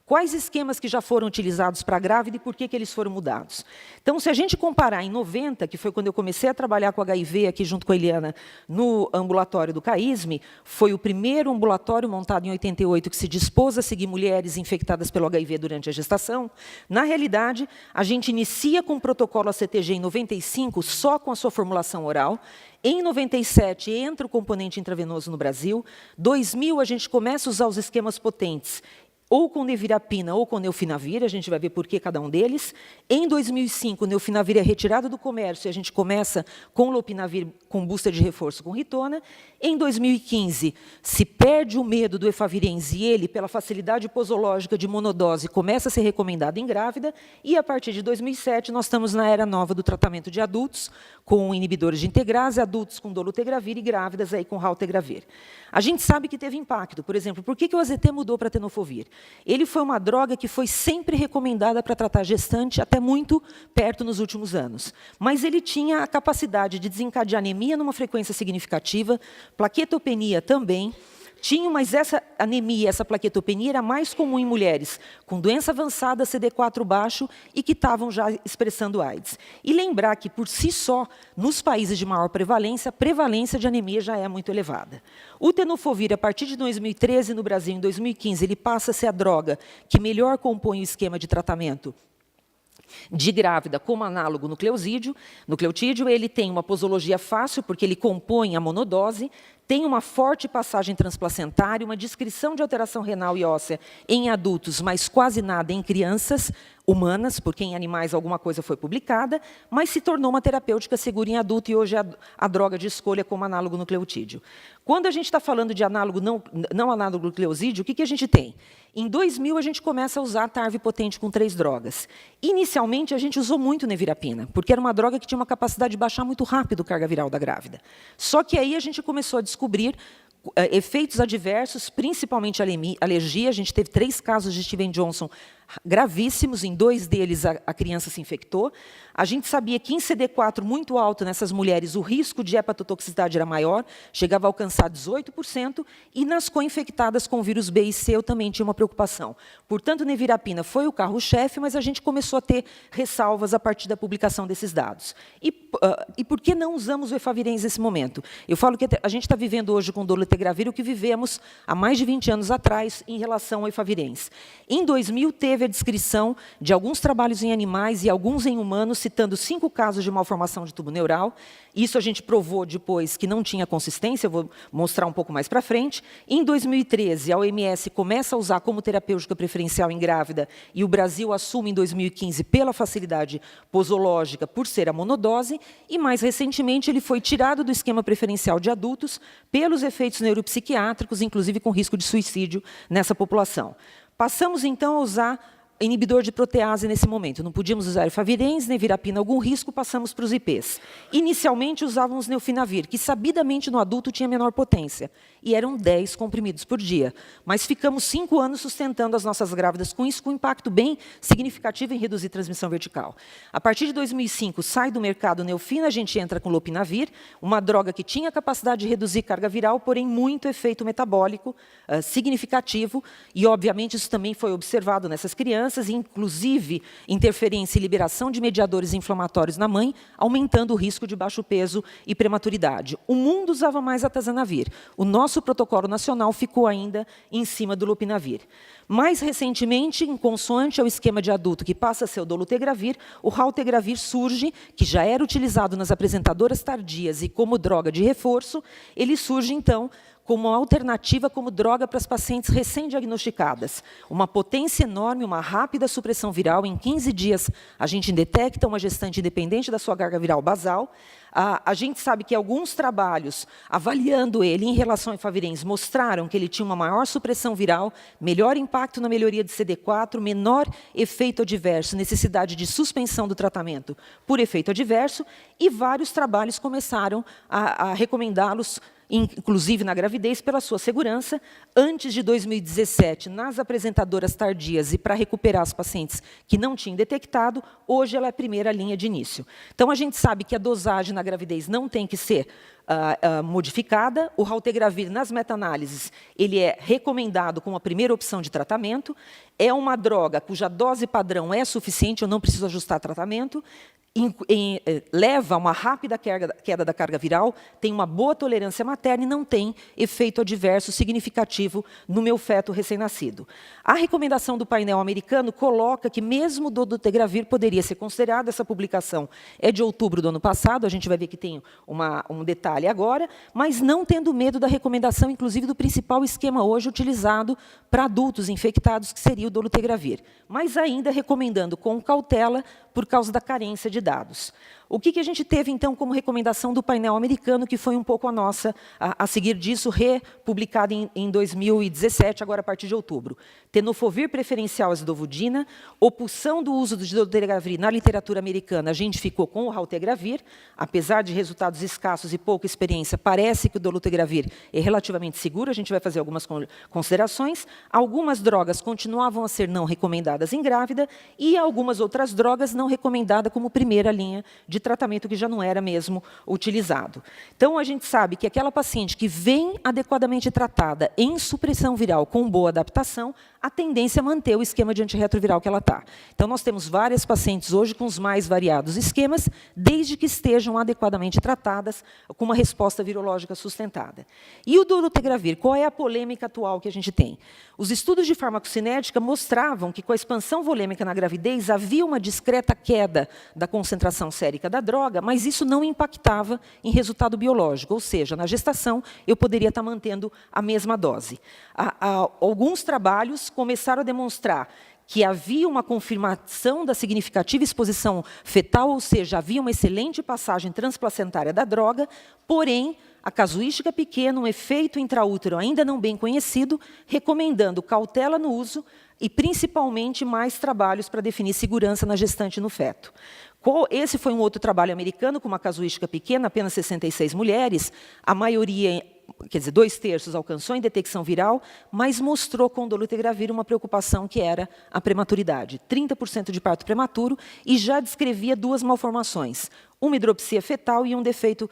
Quais esquemas que já foram utilizados para a grávida e por que eles foram mudados? Então, se a gente comparar em 90, que foi quando eu comecei a trabalhar com HIV aqui junto com a Eliana, no ambulatório do CAISME, foi o primeiro ambulatório montado em 88 que se dispôs a seguir mulheres infectadas pelo HIV durante a gestação. Na realidade, a gente inicia com o protocolo ACTG em 95, só com a sua formulação oral. Em 97, entra o componente intravenoso no Brasil. 2000, a gente começa a usar os esquemas potentes, ou com nevirapina ou com neofinavir, a gente vai ver por que cada um deles. Em 2005, o neofinavir é retirado do comércio e a gente começa com lopinavir com booster de reforço com ritona. Em 2015, se perde o medo do efavirenz e ele, pela facilidade posológica de monodose, começa a ser recomendado em grávida. E, a partir de 2007, nós estamos na era nova do tratamento de adultos, com inibidores de integrase, adultos com dolutegravir e grávidas aí com raltegravir. A gente sabe que teve impacto. Por exemplo, por que o AZT mudou para tenofovir? Ele foi uma droga que foi sempre recomendada para tratar gestante, até muito perto nos últimos anos. Mas ele tinha a capacidade de desencadear anemia numa frequência significativa, plaquetopenia também. Mas essa anemia, essa plaquetopenia era mais comum em mulheres com doença avançada, CD4 baixo e que estavam já expressando AIDS. E lembrar que, por si só, nos países de maior prevalência, a prevalência de anemia já é muito elevada. O tenofovir, a partir de 2013, no Brasil, em 2015, ele passa a ser a droga que melhor compõe o esquema de tratamento de grávida como análogo nucleotídeo, ele tem uma posologia fácil, porque ele compõe a monodose, tem uma forte passagem transplacentária, uma descrição de alteração renal e óssea em adultos, mas quase nada em crianças humanas, porque em animais alguma coisa foi publicada, mas se tornou uma terapêutica segura em adulto e hoje é a droga de escolha como análogo nucleotídeo. Quando a gente está falando de análogo não análogo nucleosídeo, o que a gente tem? Em 2000, a gente começa a usar TARV potente com 3 drogas. Inicialmente, a gente usou muito nevirapina, porque era uma droga que tinha uma capacidade de baixar muito rápido a carga viral da grávida. Só que aí a gente começou a descobrir efeitos adversos, principalmente alergia. A gente teve 3 casos de Steven Johnson gravíssimos, em 2 deles a criança se infectou. A gente sabia que em CD4 muito alto nessas mulheres o risco de hepatotoxicidade era maior, chegava a alcançar 18%, e nas co-infectadas com o vírus B e C eu também tinha uma preocupação. Portanto, nevirapina foi o carro-chefe, mas a gente começou a ter ressalvas a partir da publicação desses dados. E por que não usamos o efavirenz nesse momento? Eu falo que a gente está vivendo hoje com dolutegravir o que vivemos há mais de 20 anos atrás em relação ao efavirenz. Em 2000, teve a descrição de alguns trabalhos em animais e alguns em humanos, citando 5 casos de malformação de tubo neural. Isso a gente provou depois que não tinha consistência, eu vou mostrar um pouco mais para frente. Em 2013, a OMS começa a usar como terapêutica preferencial em grávida, e o Brasil assume em 2015 pela facilidade posológica, por ser a monodose, e mais recentemente ele foi tirado do esquema preferencial de adultos pelos efeitos neuropsiquiátricos, inclusive com risco de suicídio nessa população. Passamos, então, a usar inibidor de protease nesse momento. Não podíamos usar efavirenz, nevirapina, algum risco, passamos para os IPs. Inicialmente usávamos neofinavir, que sabidamente no adulto tinha menor potência, e eram 10 comprimidos por dia. Mas ficamos 5 anos sustentando as nossas grávidas com isso, com um impacto bem significativo em reduzir transmissão vertical. A partir de 2005, sai do mercado neofina, a gente entra com lopinavir, uma droga que tinha capacidade de reduzir carga viral, porém muito efeito metabólico significativo, e obviamente isso também foi observado nessas crianças, inclusive interferência e liberação de mediadores inflamatórios na mãe, aumentando o risco de baixo peso e prematuridade. O mundo usava mais atazanavir. O nosso protocolo nacional ficou ainda em cima do lopinavir. Mais recentemente, em consoante ao esquema de adulto que passa a ser o dolutegravir, o raltegravir surge, que já era utilizado nas apresentadoras tardias e como droga de reforço, ele surge, então, como alternativa, como droga para as pacientes recém-diagnosticadas. Uma potência enorme, uma rápida supressão viral. Em 15 dias, a gente detecta uma gestante independente da sua carga viral basal. A gente sabe que alguns trabalhos, avaliando ele em relação ao efavirenz, mostraram que ele tinha uma maior supressão viral, melhor impacto na melhoria de CD4, menor efeito adverso, necessidade de suspensão do tratamento por efeito adverso, e vários trabalhos começaram a recomendá-los, inclusive na gravidez, pela sua segurança. Antes de 2017, nas apresentadoras tardias e para recuperar as pacientes que não tinham detectado, hoje ela é a primeira linha de início. Então, a gente sabe que a dosagem na gravidez não tem que ser modificada. O raltegravir, nas meta-análises, ele é recomendado como a primeira opção de tratamento. É uma droga cuja dose padrão é suficiente, eu não preciso ajustar tratamento. Leva a uma rápida queda da carga viral, tem uma boa tolerância materna e não tem efeito adverso significativo no meu feto recém-nascido. A recomendação do painel americano coloca que mesmo o dolutegravir poderia ser considerado. Essa publicação é de outubro do ano passado, a gente vai ver que tem um detalhe agora, mas não tendo medo da recomendação, inclusive, do principal esquema hoje utilizado para adultos infectados, que seria o dolutegravir. Mas ainda recomendando com cautela, por causa da carência de dados. O que a gente teve, então, como recomendação do painel americano, que foi um pouco a nossa, a seguir disso, republicada em 2017, agora a partir de outubro? Tenofovir preferencial azidovudina, opção do uso do dolutegravir na literatura americana, a gente ficou com o raltegravir. Apesar de resultados escassos e pouca experiência, parece que o dolutegravir é relativamente seguro, a gente vai fazer algumas considerações. Algumas drogas continuavam a ser não recomendadas em grávida, e algumas outras drogas não recomendadas como primeira linha de tratamento, que já não era mesmo utilizado. Então, a gente sabe que aquela paciente que vem adequadamente tratada em supressão viral com boa adaptação, a tendência é manter o esquema de antirretroviral que ela está. Então, nós temos várias pacientes hoje com os mais variados esquemas, desde que estejam adequadamente tratadas, com uma resposta virológica sustentada. E o dolutegravir, qual é a polêmica atual que a gente tem? Os estudos de farmacocinética mostravam que, com a expansão volêmica na gravidez, havia uma discreta queda da concentração sérica da droga, mas isso não impactava em resultado biológico, ou seja, na gestação eu poderia estar mantendo a mesma dose. Alguns trabalhos começaram a demonstrar que havia uma confirmação da significativa exposição fetal, ou seja, havia uma excelente passagem transplacentária da droga, porém, a casuística pequena, um efeito intraútero ainda não bem conhecido, recomendando cautela no uso e, principalmente, mais trabalhos para definir segurança na gestante e no feto. Esse foi um outro trabalho americano, com uma casuística pequena, apenas 66 mulheres, a maioria quer dizer, 2/3 alcançou em detecção viral, mas mostrou com o dolutegravir uma preocupação que era a prematuridade. 30% de parto prematuro e já descrevia 2 malformações, uma hidropsia fetal e um defeito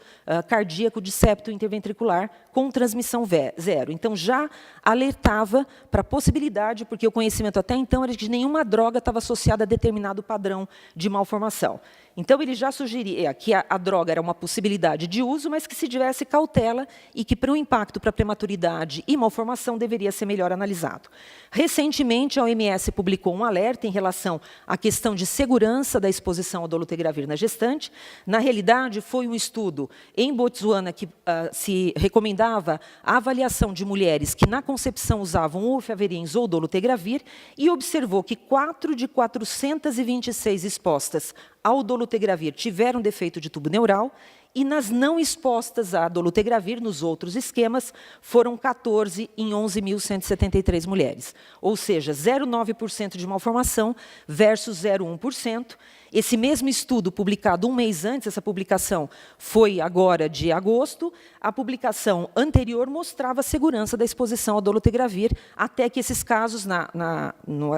cardíaco de septo interventricular com transmissão zero. Então, já alertava para a possibilidade, porque o conhecimento até então era de que nenhuma droga estava associada a determinado padrão de malformação. Então, ele já sugeria que a droga era uma possibilidade de uso, mas que se tivesse cautela e que, para o impacto para a prematuridade e malformação, deveria ser melhor analisado. Recentemente, a OMS publicou um alerta em relação à questão de segurança da exposição ao dolutegravir na gestante. Na realidade, foi um estudo em Botsuana que se recomendava a avaliação de mulheres que, na concepção, usavam ou efavirenz ou dolutegravir e observou que 4 de 426 expostas ao dolutegravir tiveram defeito de tubo neural e nas não expostas a dolutegravir, nos outros esquemas, foram 14 em 11.173 mulheres. Ou seja, 0,9% de malformação versus 0,1%. Esse mesmo estudo, publicado um mês antes, essa publicação foi agora de agosto, a publicação anterior mostrava a segurança da exposição ao dolutegravir, até que esses casos, na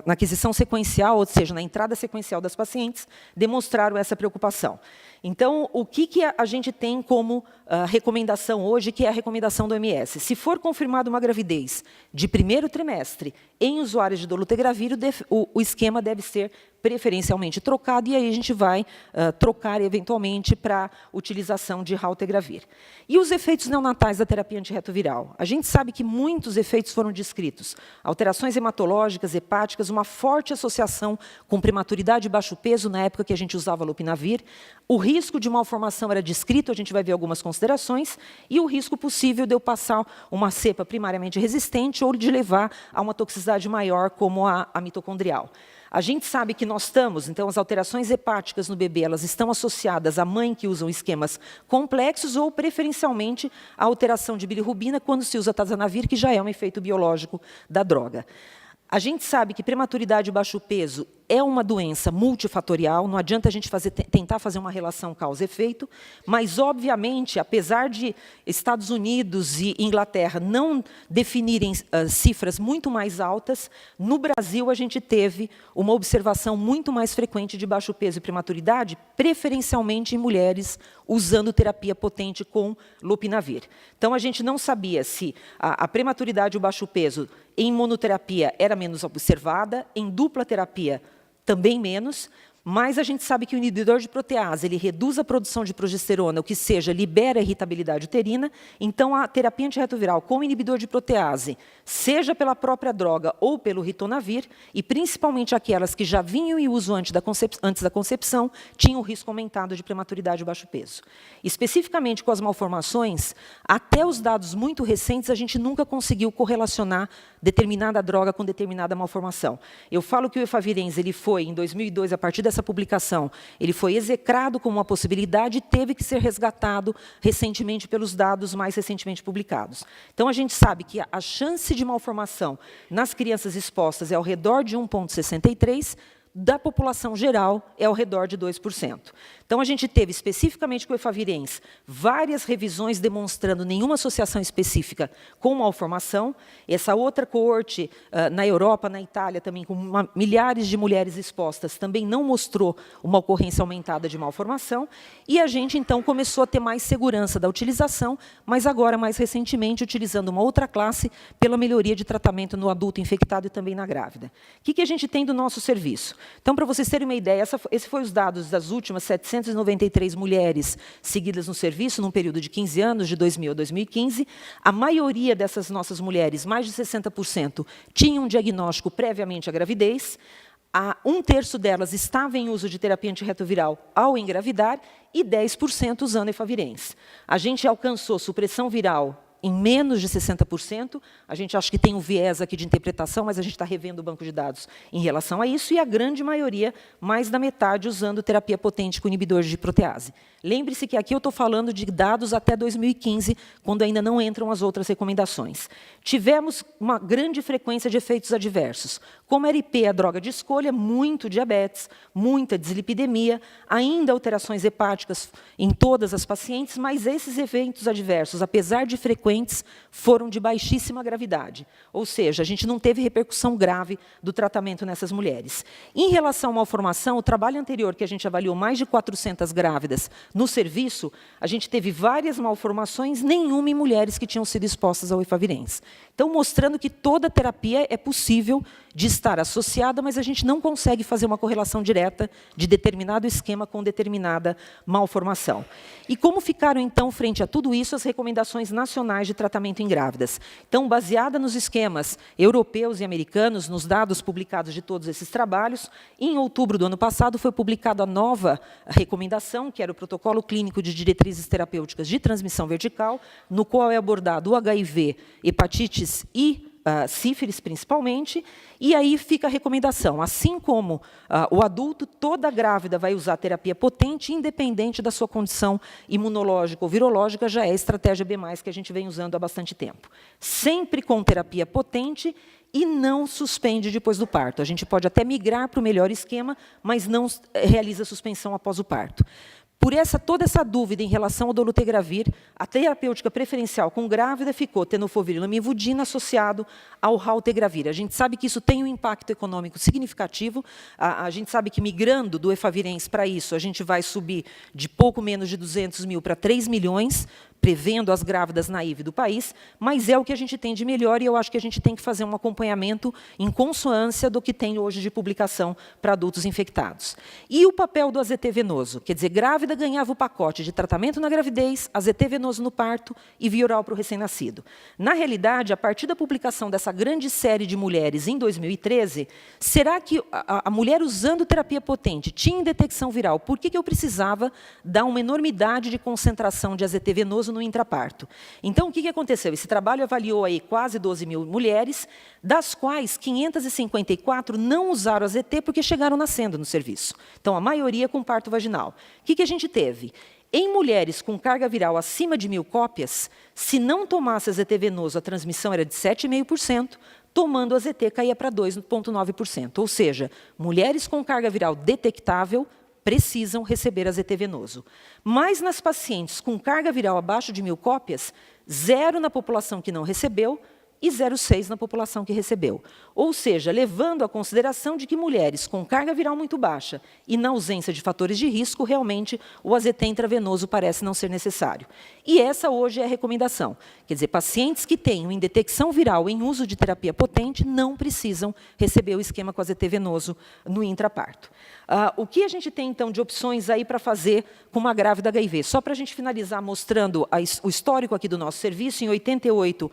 aquisição sequencial, ou seja, na entrada sequencial das pacientes, demonstraram essa preocupação. Então, o que a gente tem como recomendação hoje, que é a recomendação do OMS? Se for confirmada uma gravidez de 1º trimestre em usuários de dolutegravir, o esquema deve ser preferencialmente trocado, e aí a gente vai trocar eventualmente para utilização de raltegravir. E os efeitos neonatais da terapia antirretroviral? A gente sabe que muitos efeitos foram descritos. Alterações hematológicas, hepáticas, uma forte associação com prematuridade e baixo peso, na época que a gente usava lopinavir. O risco de malformação era descrito, a gente vai ver algumas considerações, e o risco possível de eu passar uma cepa primariamente resistente ou de levar a uma toxicidade maior, como a mitocondrial. A gente sabe que nós estamos, então, as alterações hepáticas no bebê, elas estão associadas à mãe que usam esquemas complexos ou, preferencialmente, à alteração de bilirrubina quando se usa atazanavir, que já é um efeito biológico da droga. A gente sabe que prematuridade e baixo peso é uma doença multifatorial, não adianta a gente tentar fazer uma relação causa-efeito, mas, obviamente, apesar de Estados Unidos e Inglaterra não definirem cifras muito mais altas, no Brasil a gente teve uma observação muito mais frequente de baixo peso e prematuridade, preferencialmente em mulheres usando terapia potente com lopinavir. Então, a gente não sabia se a prematuridade e o baixo peso em monoterapia era menos observada, em dupla terapia também menos, mas a gente sabe que o inibidor de protease, ele reduz a produção de progesterona, o que seja, libera a irritabilidade uterina. Então, a terapia antirretroviral com inibidor de protease, seja pela própria droga ou pelo ritonavir, e principalmente aquelas que já vinham em uso antes da concepção, tinham risco aumentado de prematuridade e baixo peso. Especificamente com as malformações, até os dados muito recentes, a gente nunca conseguiu correlacionar determinada droga com determinada malformação. Eu falo que o efavirenz, ele foi, em 2002, a partir dessa publicação, ele foi execrado como uma possibilidade e teve que ser resgatado recentemente pelos dados mais recentemente publicados. Então, a gente sabe que a chance de malformação nas crianças expostas é ao redor de 1,63%, da população geral é ao redor de 2%. Então, a gente teve, especificamente com o efavirenz, várias revisões demonstrando nenhuma associação específica com malformação. Essa outra coorte, na Europa, na Itália, também com milhares de mulheres expostas, também não mostrou uma ocorrência aumentada de malformação. E a gente, então, começou a ter mais segurança da utilização, mas agora, mais recentemente, utilizando uma outra classe pela melhoria de tratamento no adulto infectado e também na grávida. O que a gente tem do nosso serviço? Então, para vocês terem uma ideia, esses foram os dados das últimas 793 mulheres seguidas no serviço, num período de 15 anos, de 2000 a 2015. A maioria dessas nossas mulheres, mais de 60%, tinham um diagnóstico previamente à gravidez. 1/3 delas estava em uso de terapia antirretroviral ao engravidar e 10% usando efavirenz. A gente alcançou supressão viral em menos de 60%, a gente acha que tem um viés aqui de interpretação, mas a gente está revendo o banco de dados em relação a isso, e a grande maioria, mais da metade, usando terapia potente com inibidores de protease. Lembre-se que aqui eu estou falando de dados até 2015, quando ainda não entram as outras recomendações. Tivemos uma grande frequência de efeitos adversos, Como a ARP é a droga de escolha, muito diabetes, muita dislipidemia, ainda alterações hepáticas em todas as pacientes, mas esses eventos adversos, apesar de frequentes, foram de baixíssima gravidade. Ou seja, a gente não teve repercussão grave do tratamento nessas mulheres. Em relação à malformação, o trabalho anterior, que a gente avaliou mais de 400 grávidas no serviço, a gente teve várias malformações, nenhuma em mulheres que tinham sido expostas ao efavirenz. Então, mostrando que toda terapia é possível de estar associada, mas a gente não consegue fazer uma correlação direta de determinado esquema com determinada malformação. E como ficaram, então, frente a tudo isso, as recomendações nacionais de tratamento em grávidas? Então, baseada nos esquemas europeus e americanos, nos dados publicados de todos esses trabalhos, em outubro do ano passado foi publicada a nova recomendação, que era o Protocolo Clínico de Diretrizes Terapêuticas de Transmissão Vertical, no qual é abordado o HIV, hepatites e sífilis, principalmente, e aí fica a recomendação. Assim como o adulto, toda grávida vai usar terapia potente, independente da sua condição imunológica ou virológica, já é a estratégia B+, que a gente vem usando há bastante tempo. Sempre com terapia potente e não suspende depois do parto. A gente pode até migrar para o melhor esquema, mas não realiza suspensão após o parto. Por toda essa dúvida em relação ao dolutegravir, a terapêutica preferencial com grávida ficou tenofovir e lamivudina associado ao raltegravir. A gente sabe que isso tem um impacto econômico significativo. A gente sabe que, migrando do efavirenz para isso, a gente vai subir de pouco menos de 200 mil para 3 milhões, prevendo as grávidas naíve do país, mas é o que a gente tem de melhor e eu acho que a gente tem que fazer um acompanhamento em consonância do que tem hoje de publicação para adultos infectados. E o papel do AZT venoso? Quer dizer, grávida ganhava o pacote de tratamento na gravidez, AZT venoso no parto e via oral para o recém-nascido. Na realidade, a partir da publicação dessa grande série de mulheres em 2013, será que a mulher usando terapia potente tinha detecção viral? Por que eu precisava dar uma enormidade de concentração de AZT venoso no intraparto? Então, o que aconteceu? Esse trabalho avaliou aí quase 12 mil mulheres, das quais 554 não usaram AZT porque chegaram nascendo no serviço. Então, a maioria com parto vaginal. O que a gente teve? Em mulheres com carga viral acima de 1.000 cópias, se não tomasse AZT venoso, a transmissão era de 7,5%, tomando AZT caía para 2,9%. Ou seja, mulheres com carga viral detectável precisam receber AZT venoso. Mas nas pacientes com carga viral abaixo de 1.000 cópias, 0 na população que não recebeu e 0,6 na população que recebeu. Ou seja, levando à consideração de que mulheres com carga viral muito baixa e na ausência de fatores de risco, realmente o AZT intravenoso parece não ser necessário. E essa hoje é a recomendação. Quer dizer, pacientes que tenham indetecção viral em uso de terapia potente não precisam receber o esquema com AZT venoso no intraparto. O que a gente tem, então, de opções aí para fazer com uma grávida HIV? Só para a gente finalizar mostrando o histórico aqui do nosso serviço, em 88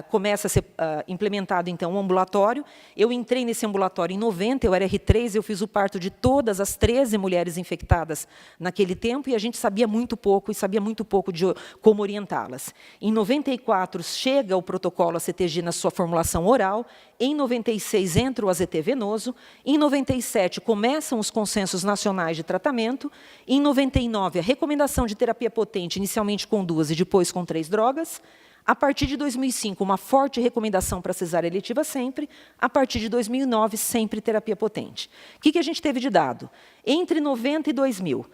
começa a ser implementado, então, um ambulatório. Eu entrei nesse ambulatório em 90, eu era R3, eu fiz o parto de todas as 13 mulheres infectadas naquele tempo, e a gente sabia muito pouco, de como orientá-las. Em 94, chega o protocolo ACTG na sua formulação oral, em 96 entra o AZT venoso, em 97 começam os consensos nacionais de tratamento, em 99 a recomendação de terapia potente, inicialmente com 2 e depois com 3 drogas, a partir de 2005 uma forte recomendação para cesárea eletiva sempre, a partir de 2009 sempre terapia potente. O que a gente teve de dado? Entre 90 e 2000,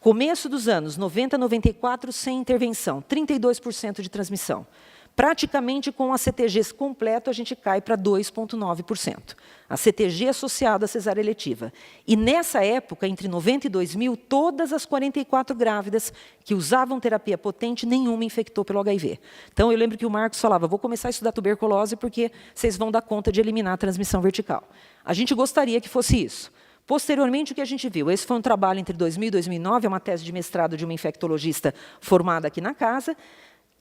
começo dos anos 90 a 94 sem intervenção, 32% de transmissão. Praticamente com a CTG completo, a gente cai para 2,9%. A CTG associada à cesárea eletiva. E nessa época, entre 90 e 2000, todas as 44 grávidas que usavam terapia potente, nenhuma infectou pelo HIV. Então, eu lembro que o Marcos falava, vou começar a estudar tuberculose porque vocês vão dar conta de eliminar a transmissão vertical. A gente gostaria que fosse isso. Posteriormente, o que a gente viu? Esse foi um trabalho entre 2000 e 2009, é uma tese de mestrado de uma infectologista formada aqui na casa.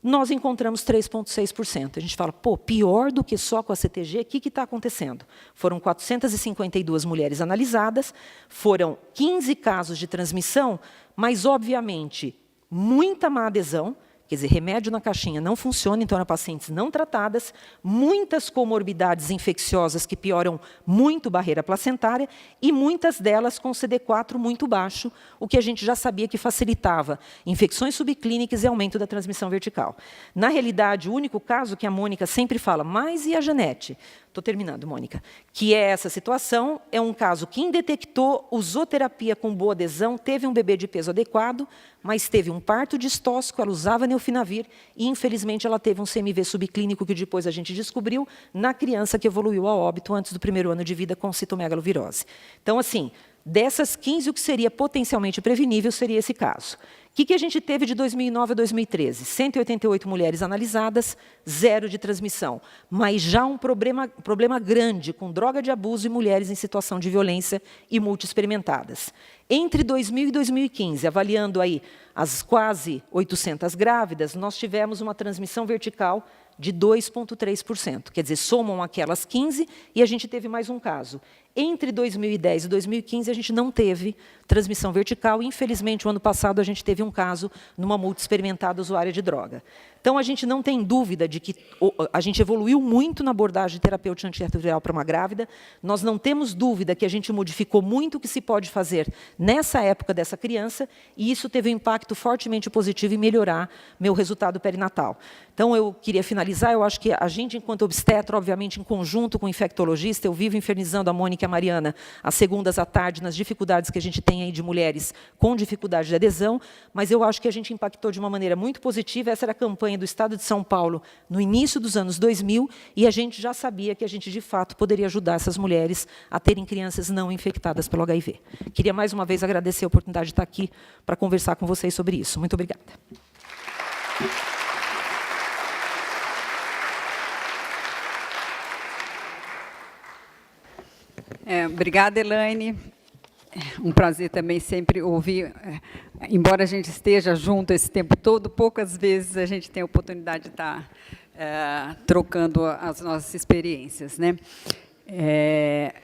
Nós encontramos 3,6%. A gente fala, pô, pior do que só com a CTG, o que está acontecendo? Foram 452 mulheres analisadas, foram 15 casos de transmissão, mas, obviamente, muita má adesão, quer dizer, remédio na caixinha não funciona, então eram pacientes não tratadas, muitas comorbidades infecciosas que pioram muito barreira placentária e muitas delas com CD4 muito baixo, o que a gente já sabia que facilitava infecções subclínicas e aumento da transmissão vertical. Na realidade, o único caso que a Mônica sempre fala, mas e a Janete? Estou terminando, Mônica. Que é essa situação, é um caso que quem detectou, usou terapia com boa adesão, teve um bebê de peso adequado, mas teve um parto distóxico, ela usava neofinavir e, infelizmente, ela teve um CMV subclínico que depois a gente descobriu na criança que evoluiu a óbito antes do primeiro ano de vida com citomegalovirose. Então, assim, dessas 15, o que seria potencialmente prevenível seria esse caso. O que a gente teve de 2009 a 2013? 188 mulheres analisadas, 0 de transmissão, mas já um problema grande com droga de abuso e mulheres em situação de violência e multiexperimentadas. Entre 2000 e 2015, avaliando aí as quase 800 grávidas, nós tivemos uma transmissão vertical de 2,3%. Quer dizer, somam aquelas 15 e a gente teve mais um caso. Entre 2010 e 2015, a gente não teve transmissão vertical. Infelizmente, o ano passado, a gente teve um caso numa multiexperimentada usuária de droga. Então, a gente não tem dúvida de que a gente evoluiu muito na abordagem terapêutica antirretroviral para uma grávida. Nós não temos dúvida que a gente modificou muito o que se pode fazer nessa época dessa criança, e isso teve um impacto fortemente positivo em melhorar meu resultado perinatal. Então, eu queria finalizar. Eu acho que a gente, enquanto obstetra, obviamente, em conjunto com o infectologista, eu vivo infernizando a Mônica e a Mariana às segundas à tarde nas dificuldades que a gente tem aí de mulheres com dificuldade de adesão, mas eu acho que a gente impactou de uma maneira muito positiva. Essa era a campanha do Estado de São Paulo no início dos anos 2000, e a gente já sabia que a gente, de fato, poderia ajudar essas mulheres a terem crianças não infectadas pelo HIV. Queria, mais uma vez, agradecer a oportunidade de estar aqui para conversar com vocês sobre isso. Muito obrigada. Obrigada, Elaine. Um prazer também sempre ouvir, embora a gente esteja junto esse tempo todo, poucas vezes a gente tem a oportunidade de estar trocando as nossas experiências, né?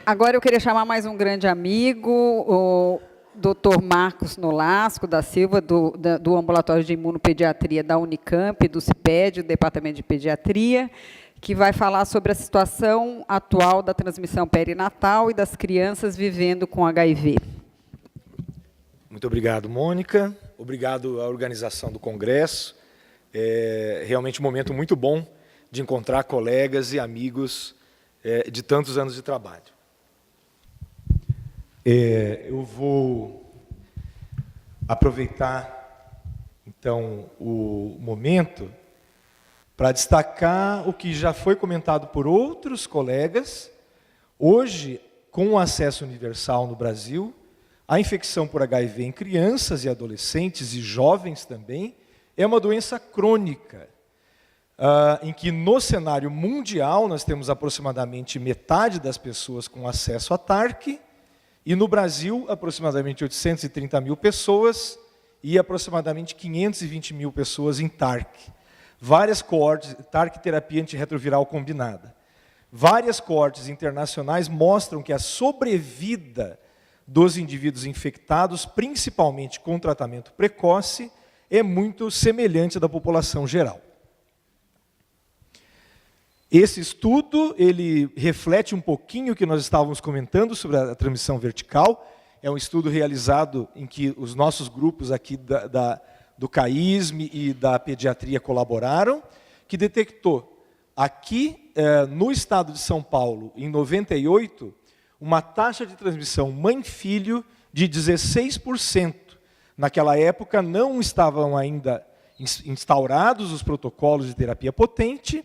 Agora eu queria chamar mais um grande amigo, o Dr. Marcos Nolasco da Silva, do Ambulatório de Imunopediatria da Unicamp, do CIPED, do Departamento de Pediatria, que vai falar sobre a situação atual da transmissão perinatal e das crianças vivendo com HIV. Muito obrigado, Mônica. Obrigado à organização do Congresso. É realmente um momento muito bom de encontrar colegas e amigos de tantos anos de trabalho. Eu vou aproveitar, então, o momento para destacar o que já foi comentado por outros colegas. Hoje, com o acesso universal no Brasil, a infecção por HIV em crianças e adolescentes e jovens também é uma doença crônica, em que no cenário mundial nós temos aproximadamente metade das pessoas com acesso a TARC, e no Brasil aproximadamente 830 mil pessoas e aproximadamente 520 mil pessoas em TARC. Várias coortes, TARC terapia antirretroviral combinada. Várias coortes internacionais mostram que a sobrevida dos indivíduos infectados, principalmente com tratamento precoce, é muito semelhante à da população geral. Esse estudo, ele reflete um pouquinho o que nós estávamos comentando sobre a transmissão vertical. É um estudo realizado em que os nossos grupos aqui do CAISM e da pediatria colaboraram, que detectou aqui no estado de São Paulo, em 98, uma taxa de transmissão mãe-filho de 16%. Naquela época não estavam ainda instaurados os protocolos de terapia potente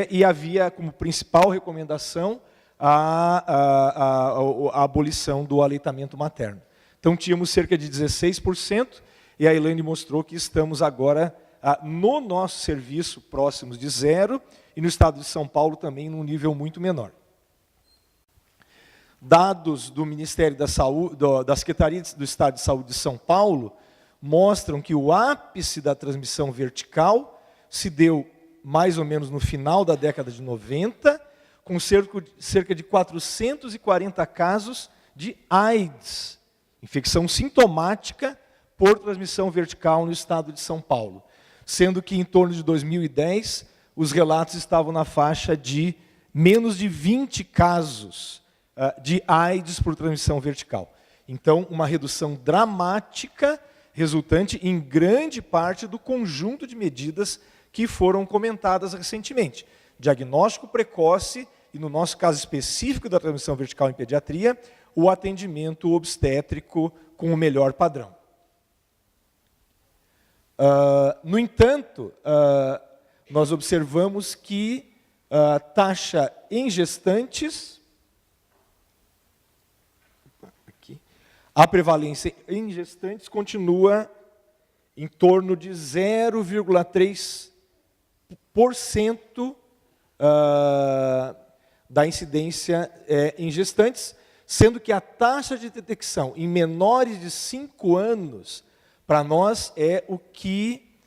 e havia como principal recomendação a abolição do aleitamento materno. Então tínhamos cerca de 16%, e a Elaine mostrou que estamos agora no nosso serviço próximos de 0, e no estado de São Paulo também num nível muito menor. Dados do Ministério da Saúde, da Secretaria do Estado de Saúde de São Paulo, mostram que o ápice da transmissão vertical se deu mais ou menos no final da década de 90, com cerca de 440 casos de AIDS, infecção sintomática por transmissão vertical no estado de São Paulo, sendo que em torno de 2010 os relatos estavam na faixa de menos de 20 casos de AIDS por transmissão vertical. Então, uma redução dramática, resultante em grande parte do conjunto de medidas que foram comentadas recentemente. Diagnóstico precoce e no nosso caso específico da transmissão vertical em pediatria, o atendimento obstétrico com o melhor padrão. No entanto, nós observamos que a taxa em gestantes, a prevalência em gestantes continua em torno de 0,3% da incidência em gestantes, sendo que a taxa de detecção em menores de 5 anos, para nós, é o que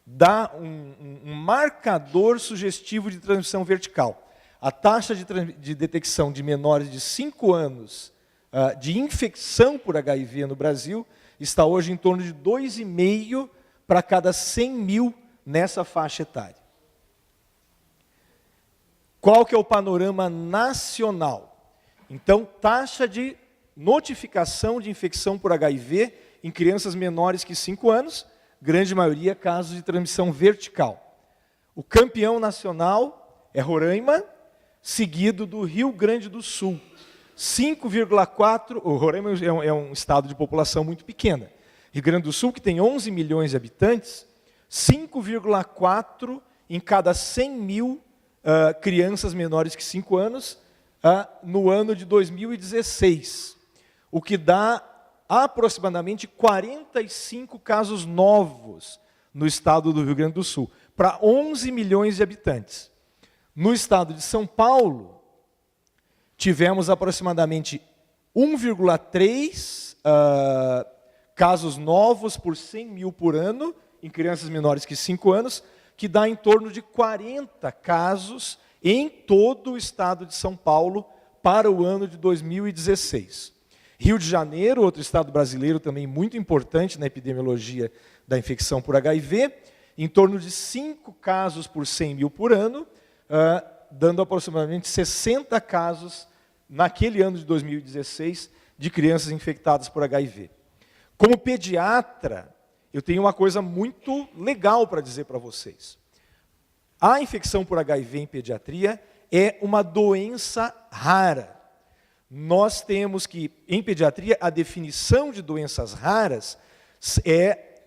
dá um marcador sugestivo de transmissão vertical. A taxa de detecção de menores de 5 anos de infecção por HIV no Brasil está hoje em torno de 2,5 para cada 100 mil nessa faixa etária. Qual que é o panorama nacional? Então, taxa de notificação de infecção por HIV em crianças menores que 5 anos, grande maioria casos de transmissão vertical. O campeão nacional é Roraima, seguido do Rio Grande do Sul. 5,4, o Roraima é um estado de população muito pequena. Rio Grande do Sul, que tem 11 milhões de habitantes, 5,4 em cada 100 mil crianças menores que 5 anos no ano de 2016, o que dá aproximadamente 45 casos novos no estado do Rio Grande do Sul, para 11 milhões de habitantes. No estado de São Paulo, tivemos aproximadamente 1,3 casos novos por 100 mil por ano, em crianças menores que 5 anos, que dá em torno de 40 casos em todo o estado de São Paulo para o ano de 2016. Rio de Janeiro, outro estado brasileiro também muito importante na epidemiologia da infecção por HIV, em torno de 5 casos por 100 mil por ano, dando aproximadamente 60 casos naquele ano de 2016 de crianças infectadas por HIV. Como pediatra, eu tenho uma coisa muito legal para dizer para vocês. A infecção por HIV em pediatria é uma doença rara. Nós temos que, em pediatria, a definição de doenças raras é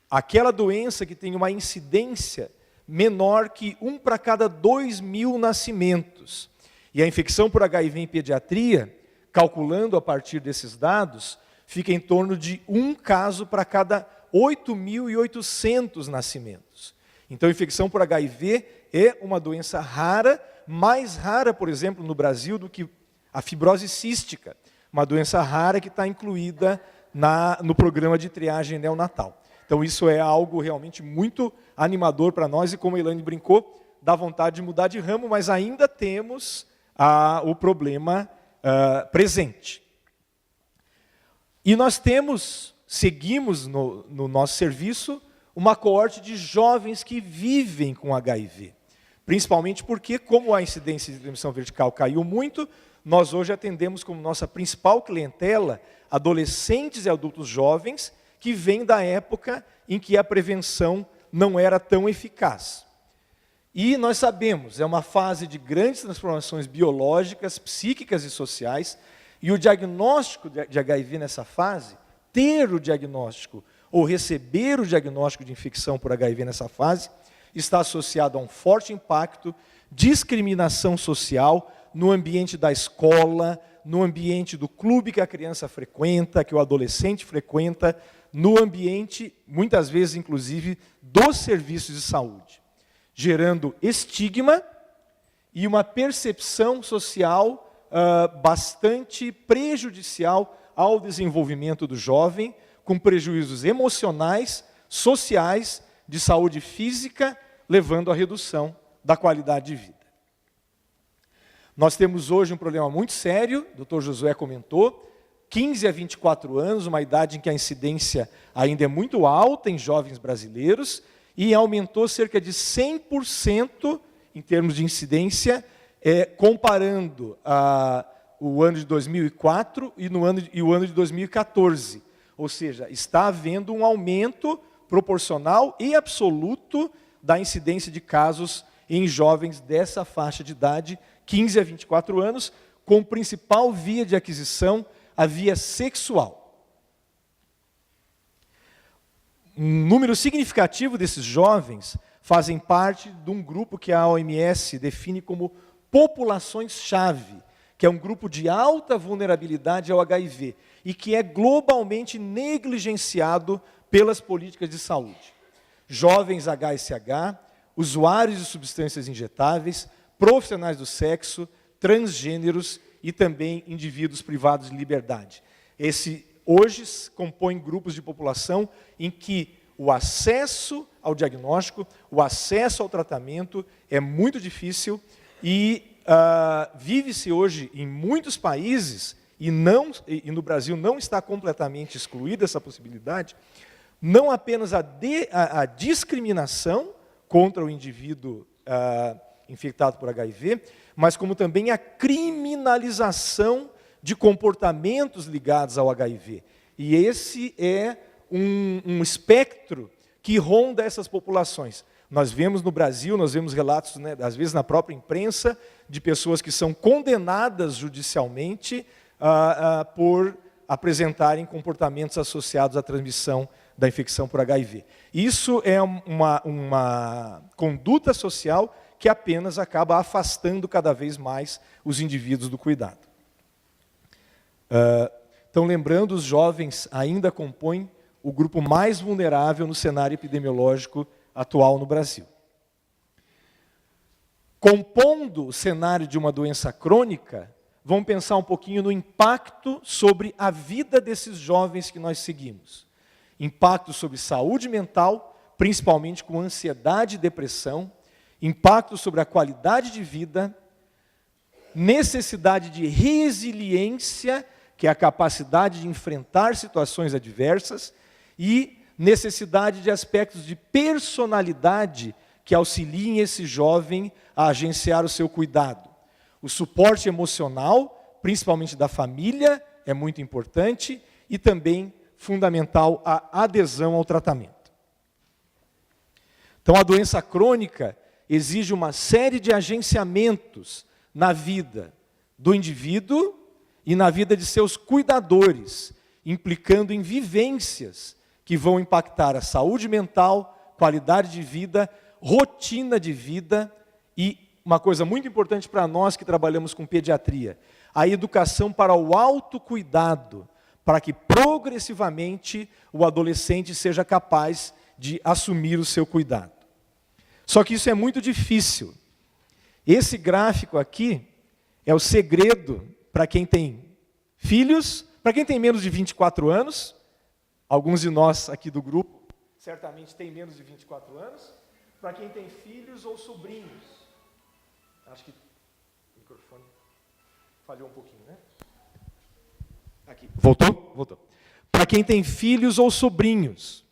aquela doença que tem uma incidência menor que 1 para cada 2.000 nascimentos. E a infecção por HIV em pediatria, calculando a partir desses dados, fica em torno de 1 caso para cada 8.800 nascimentos. Então, a infecção por HIV é uma doença rara, mais rara, por exemplo, no Brasil, do que a fibrose cística, uma doença rara que está incluída no programa de triagem neonatal. Então, isso é algo realmente muito animador para nós, e como a Elaine brincou, dá vontade de mudar de ramo, mas ainda temos o problema presente. E nós seguimos no nosso serviço uma coorte de jovens que vivem com HIV. Principalmente porque, como a incidência de transmissão vertical caiu muito, nós hoje atendemos como nossa principal clientela adolescentes e adultos jovens que vêm da época em que a prevenção não era tão eficaz. E nós sabemos, é uma fase de grandes transformações biológicas, psíquicas e sociais, e o diagnóstico de HIV nessa fase, ter o diagnóstico ou receber o diagnóstico de infecção por HIV nessa fase, está associado a um forte impacto, discriminação social no ambiente da escola, no ambiente do clube que a criança frequenta, que o adolescente frequenta, no ambiente, muitas vezes, inclusive, dos serviços de saúde, gerando estigma e uma percepção social bastante prejudicial ao desenvolvimento do jovem, com prejuízos emocionais, sociais, de saúde física, levando à redução da qualidade de vida. Nós temos hoje um problema muito sério, o Dr. Josué comentou, 15 a 24 anos, uma idade em que a incidência ainda é muito alta em jovens brasileiros, e aumentou cerca de 100% em termos de incidência, comparando o ano de 2004 e o ano de 2014. Ou seja, está havendo um aumento proporcional e absoluto da incidência de casos em jovens dessa faixa de idade, 15 a 24 anos, com principal via de aquisição a via sexual. Um número significativo desses jovens fazem parte de um grupo que a OMS define como populações-chave, que é um grupo de alta vulnerabilidade ao HIV e que é globalmente negligenciado pelas políticas de saúde. Jovens HSH, usuários de substâncias injetáveis, profissionais do sexo, transgêneros e também indivíduos privados de liberdade. Hoje compõem grupos de população em que o acesso ao diagnóstico, o acesso ao tratamento é muito difícil e vive-se hoje em muitos países, e no Brasil não está completamente excluída essa possibilidade, não apenas a discriminação contra o indivíduo infectado por HIV, mas como também a criminalização de comportamentos ligados ao HIV. E esse é um espectro que ronda essas populações. Nós vemos no Brasil, nós vemos relatos, né, às vezes na própria imprensa, de pessoas que são condenadas judicialmente por apresentarem comportamentos associados à transmissão da infecção por HIV. Isso é uma conduta social que apenas acaba afastando cada vez mais os indivíduos do cuidado. Então, lembrando, os jovens ainda compõem o grupo mais vulnerável no cenário epidemiológico atual no Brasil. Compondo o cenário de uma doença crônica, vamos pensar um pouquinho no impacto sobre a vida desses jovens que nós seguimos. Impacto sobre saúde mental, principalmente com ansiedade e depressão, impacto sobre a qualidade de vida, necessidade de resiliência, que é a capacidade de enfrentar situações adversas, e necessidade de aspectos de personalidade que auxiliem esse jovem a agenciar o seu cuidado. O suporte emocional, principalmente da família, é muito importante e também fundamental a adesão ao tratamento. Então, a doença crônica exige uma série de agenciamentos na vida do indivíduo e na vida de seus cuidadores, implicando em vivências que vão impactar a saúde mental, qualidade de vida, rotina de vida e uma coisa muito importante para nós que trabalhamos com pediatria, a educação para o autocuidado, para que progressivamente o adolescente seja capaz de assumir o seu cuidado. Só que isso é muito difícil. Esse gráfico aqui é o segredo para quem tem filhos, para quem tem menos de 24 anos, alguns de nós aqui do grupo certamente têm menos de 24 anos, para quem tem filhos ou sobrinhos. Acho que o microfone falhou um pouquinho, né? Aqui. Voltou? Voltou. Para quem tem filhos ou sobrinhos.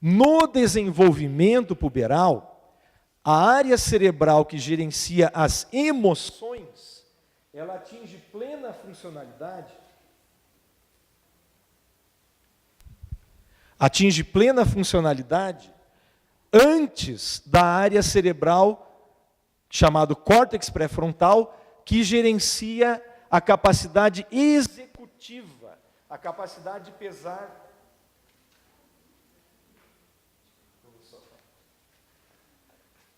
No desenvolvimento puberal, a área cerebral que gerencia as emoções, ela atinge plena funcionalidade. Atinge plena funcionalidade antes da área cerebral, chamado córtex pré-frontal, que gerencia a capacidade executiva, a capacidade de pesar.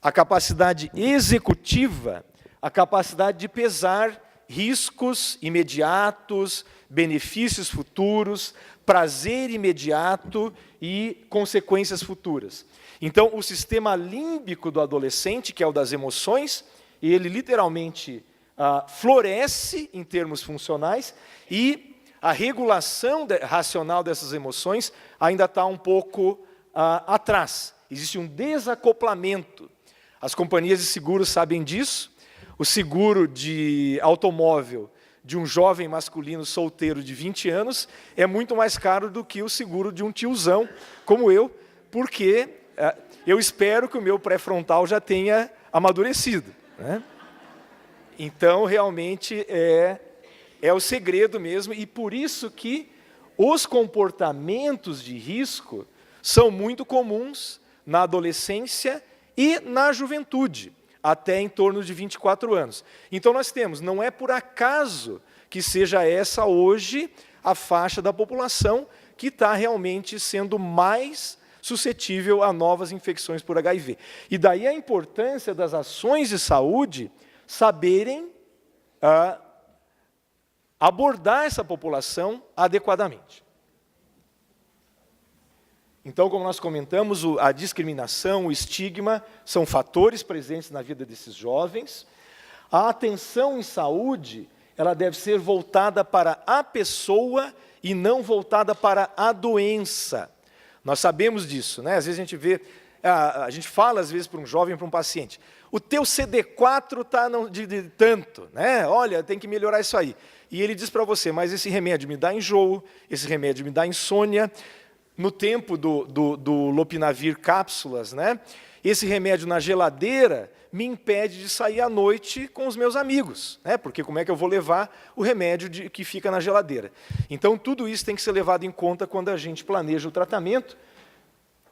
A capacidade executiva, a capacidade de pesar riscos imediatos, benefícios futuros, prazer imediato e consequências futuras. Então, o sistema límbico do adolescente, que é o das emoções, ele literalmente floresce em termos funcionais e a regulação racional dessas emoções ainda está um pouco atrás. Existe um desacoplamento. As companhias de seguros sabem disso. O seguro de automóvel de um jovem masculino solteiro de 20 anos é muito mais caro do que o seguro de um tiozão como eu, porque eu espero que o meu pré-frontal já tenha amadurecido, né? Então, realmente, é o segredo mesmo, e por isso que os comportamentos de risco são muito comuns na adolescência e na juventude. até em torno de 24 anos. Então nós temos, não é por acaso que seja essa hoje a faixa da população que está realmente sendo mais suscetível a novas infecções por HIV. E daí a importância das ações de saúde saberem abordar essa população adequadamente. Então, como nós comentamos, a discriminação, o estigma são fatores presentes na vida desses jovens. A atenção em saúde, ela deve ser voltada para a pessoa e não voltada para a doença. Nós sabemos disso, né? Às vezes a gente vê, a gente fala às vezes para um jovem, para um paciente, o teu CD4 está de tanto, né? Olha, tem que melhorar isso aí. E ele diz para você, mas esse remédio me dá enjoo, esse remédio me dá insônia. No tempo do Lopinavir cápsulas, né? Esse remédio na geladeira me impede de sair à noite com os meus amigos, né? Porque como é que eu vou levar o remédio que fica na geladeira? Então, tudo isso tem que ser levado em conta quando a gente planeja o tratamento,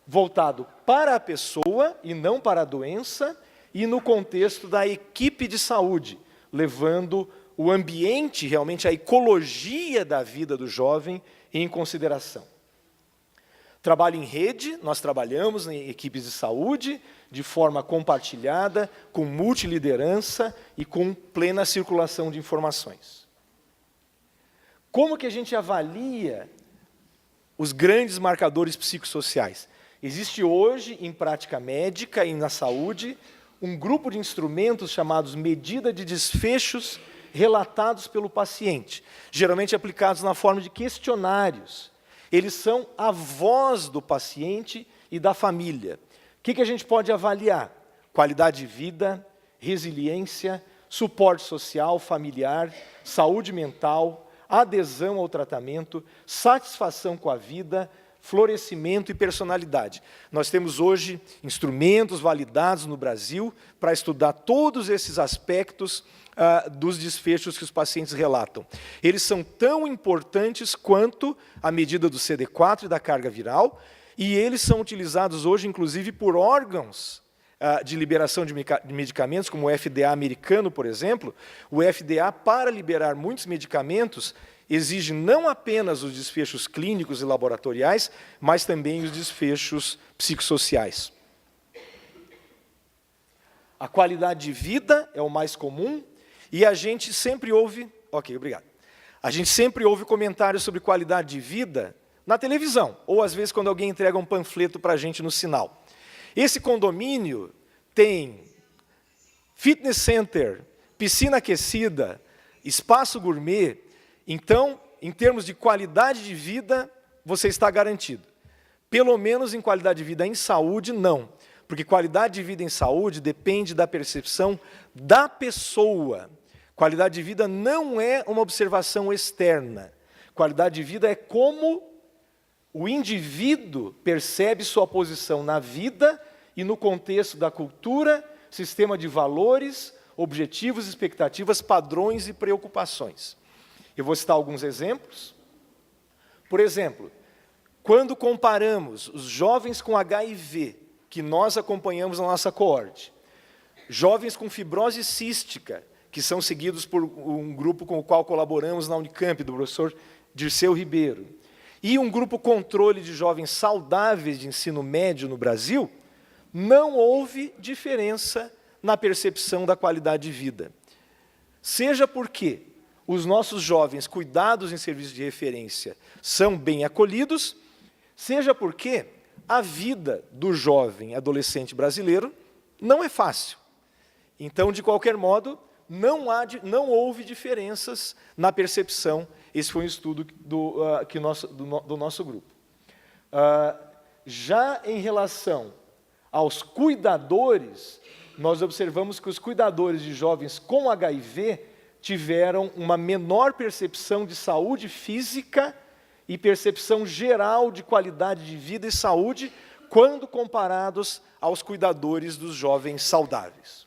voltado para a pessoa e não para a doença, e no contexto da equipe de saúde, levando o ambiente, realmente a ecologia da vida do jovem em consideração. Trabalho em rede, nós trabalhamos em equipes de saúde, de forma compartilhada, com multiliderança e com plena circulação de informações. Como que a gente avalia os grandes marcadores psicossociais? Existe hoje, em prática médica e na saúde, um grupo de instrumentos chamados medida de desfechos relatados pelo paciente, geralmente aplicados na forma de questionários. Eles são a voz do paciente e da família. O que a gente pode avaliar? Qualidade de vida, resiliência, suporte social, familiar, saúde mental, adesão ao tratamento, satisfação com a vida, florescimento e personalidade. Nós temos hoje instrumentos validados no Brasil para estudar todos esses aspectos dos desfechos que os pacientes relatam. Eles são tão importantes quanto a medida do CD4 e da carga viral, e eles são utilizados hoje, inclusive, por órgãos de liberação de medicamentos, como o FDA americano, por exemplo. O FDA, para liberar muitos medicamentos, exige não apenas os desfechos clínicos e laboratoriais, mas também os desfechos psicossociais. A qualidade de vida é o mais comum, e a gente sempre ouve... Ok, obrigado. A gente sempre ouve comentários sobre qualidade de vida na televisão, ou às vezes quando alguém entrega um panfleto para a gente no sinal. Esse condomínio tem fitness center, piscina aquecida, espaço gourmet. Então, em termos de qualidade de vida, você está garantido. Pelo menos em qualidade de vida em saúde, não. Porque qualidade de vida em saúde depende da percepção da pessoa. Qualidade de vida não é uma observação externa. Qualidade de vida é como o indivíduo percebe sua posição na vida e no contexto da cultura, sistema de valores, objetivos, expectativas, padrões e preocupações. Eu vou citar alguns exemplos. Por exemplo, quando comparamos os jovens com HIV, que nós acompanhamos na nossa coorte, jovens com fibrose cística, que são seguidos por um grupo com o qual colaboramos na Unicamp, do professor Dirceu Ribeiro, e um grupo controle de jovens saudáveis de ensino médio no Brasil, não houve diferença na percepção da qualidade de vida. Seja porque os nossos jovens cuidados em serviços de referência são bem acolhidos, seja porque a vida do jovem adolescente brasileiro não é fácil. Então, de qualquer modo, não houve diferenças na percepção. Esse foi um estudo do nosso grupo. Já em relação aos cuidadores, nós observamos que os cuidadores de jovens com HIV tiveram uma menor percepção de saúde física e percepção geral de qualidade de vida e saúde quando comparados aos cuidadores dos jovens saudáveis.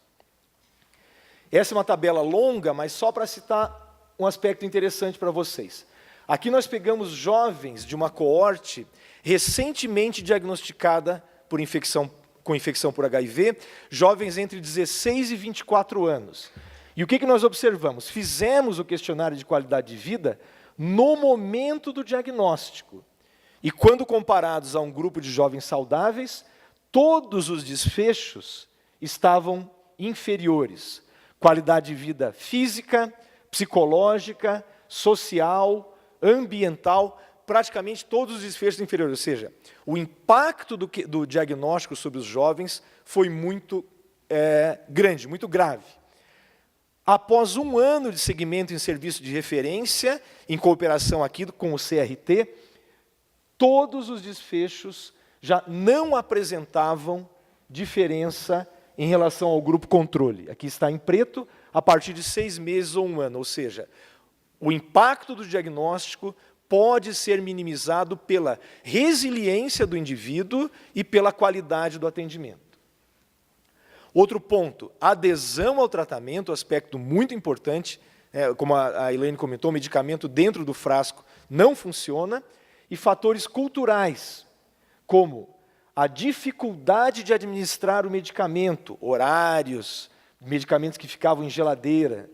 Essa é uma tabela longa, mas só para citar um aspecto interessante para vocês. Aqui nós pegamos jovens de uma coorte recentemente diagnosticada por infecção com infecção por HIV, jovens entre 16 e 24 anos. E o que nós observamos? Fizemos o questionário de qualidade de vida no momento do diagnóstico. E quando comparados a um grupo de jovens saudáveis, todos os desfechos estavam inferiores. Qualidade de vida física, psicológica, social, ambiental, praticamente todos os desfechos inferiores. Ou seja, o impacto do diagnóstico sobre os jovens foi muito grande, muito grave. Após 1 ano de segmento em serviço de referência, em cooperação aqui com o CRT, todos os desfechos já não apresentavam diferença em relação ao grupo controle. Aqui está em preto, a partir de 6 meses ou 1 ano. Ou seja, o impacto do diagnóstico pode ser minimizado pela resiliência do indivíduo e pela qualidade do atendimento. Outro ponto, adesão ao tratamento, aspecto muito importante, como a Elaine comentou, o medicamento dentro do frasco não funciona, e fatores culturais, como a dificuldade de administrar o medicamento, horários, medicamentos que ficavam em geladeira,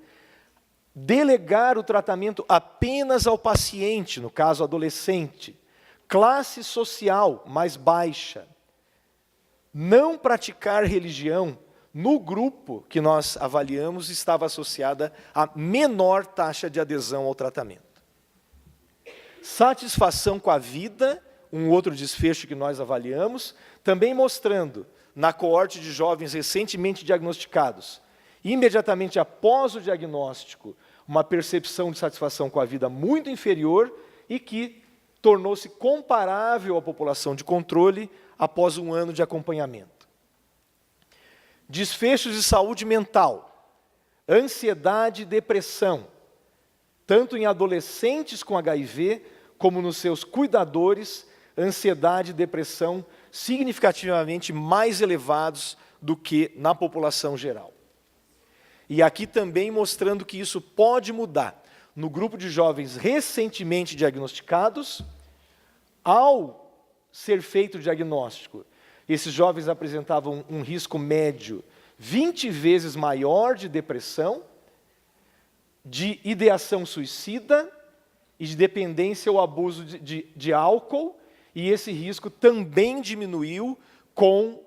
delegar o tratamento apenas ao paciente, no caso adolescente, classe social mais baixa, não praticar religião, no grupo que nós avaliamos estava associada a menor taxa de adesão ao tratamento. Satisfação com a vida, um outro desfecho que nós avaliamos, também mostrando, na coorte de jovens recentemente diagnosticados, imediatamente após o diagnóstico, uma percepção de satisfação com a vida muito inferior e que tornou-se comparável à população de controle após 1 ano de acompanhamento. Desfechos de saúde mental, ansiedade e depressão, tanto em adolescentes com HIV, como nos seus cuidadores, ansiedade e depressão significativamente mais elevados do que na população geral. E aqui também mostrando que isso pode mudar. No grupo de jovens recentemente diagnosticados, ao ser feito o diagnóstico, esses jovens apresentavam um risco médio 20 vezes maior de depressão, de ideação suicida e de dependência ou abuso de álcool, e esse risco também diminuiu com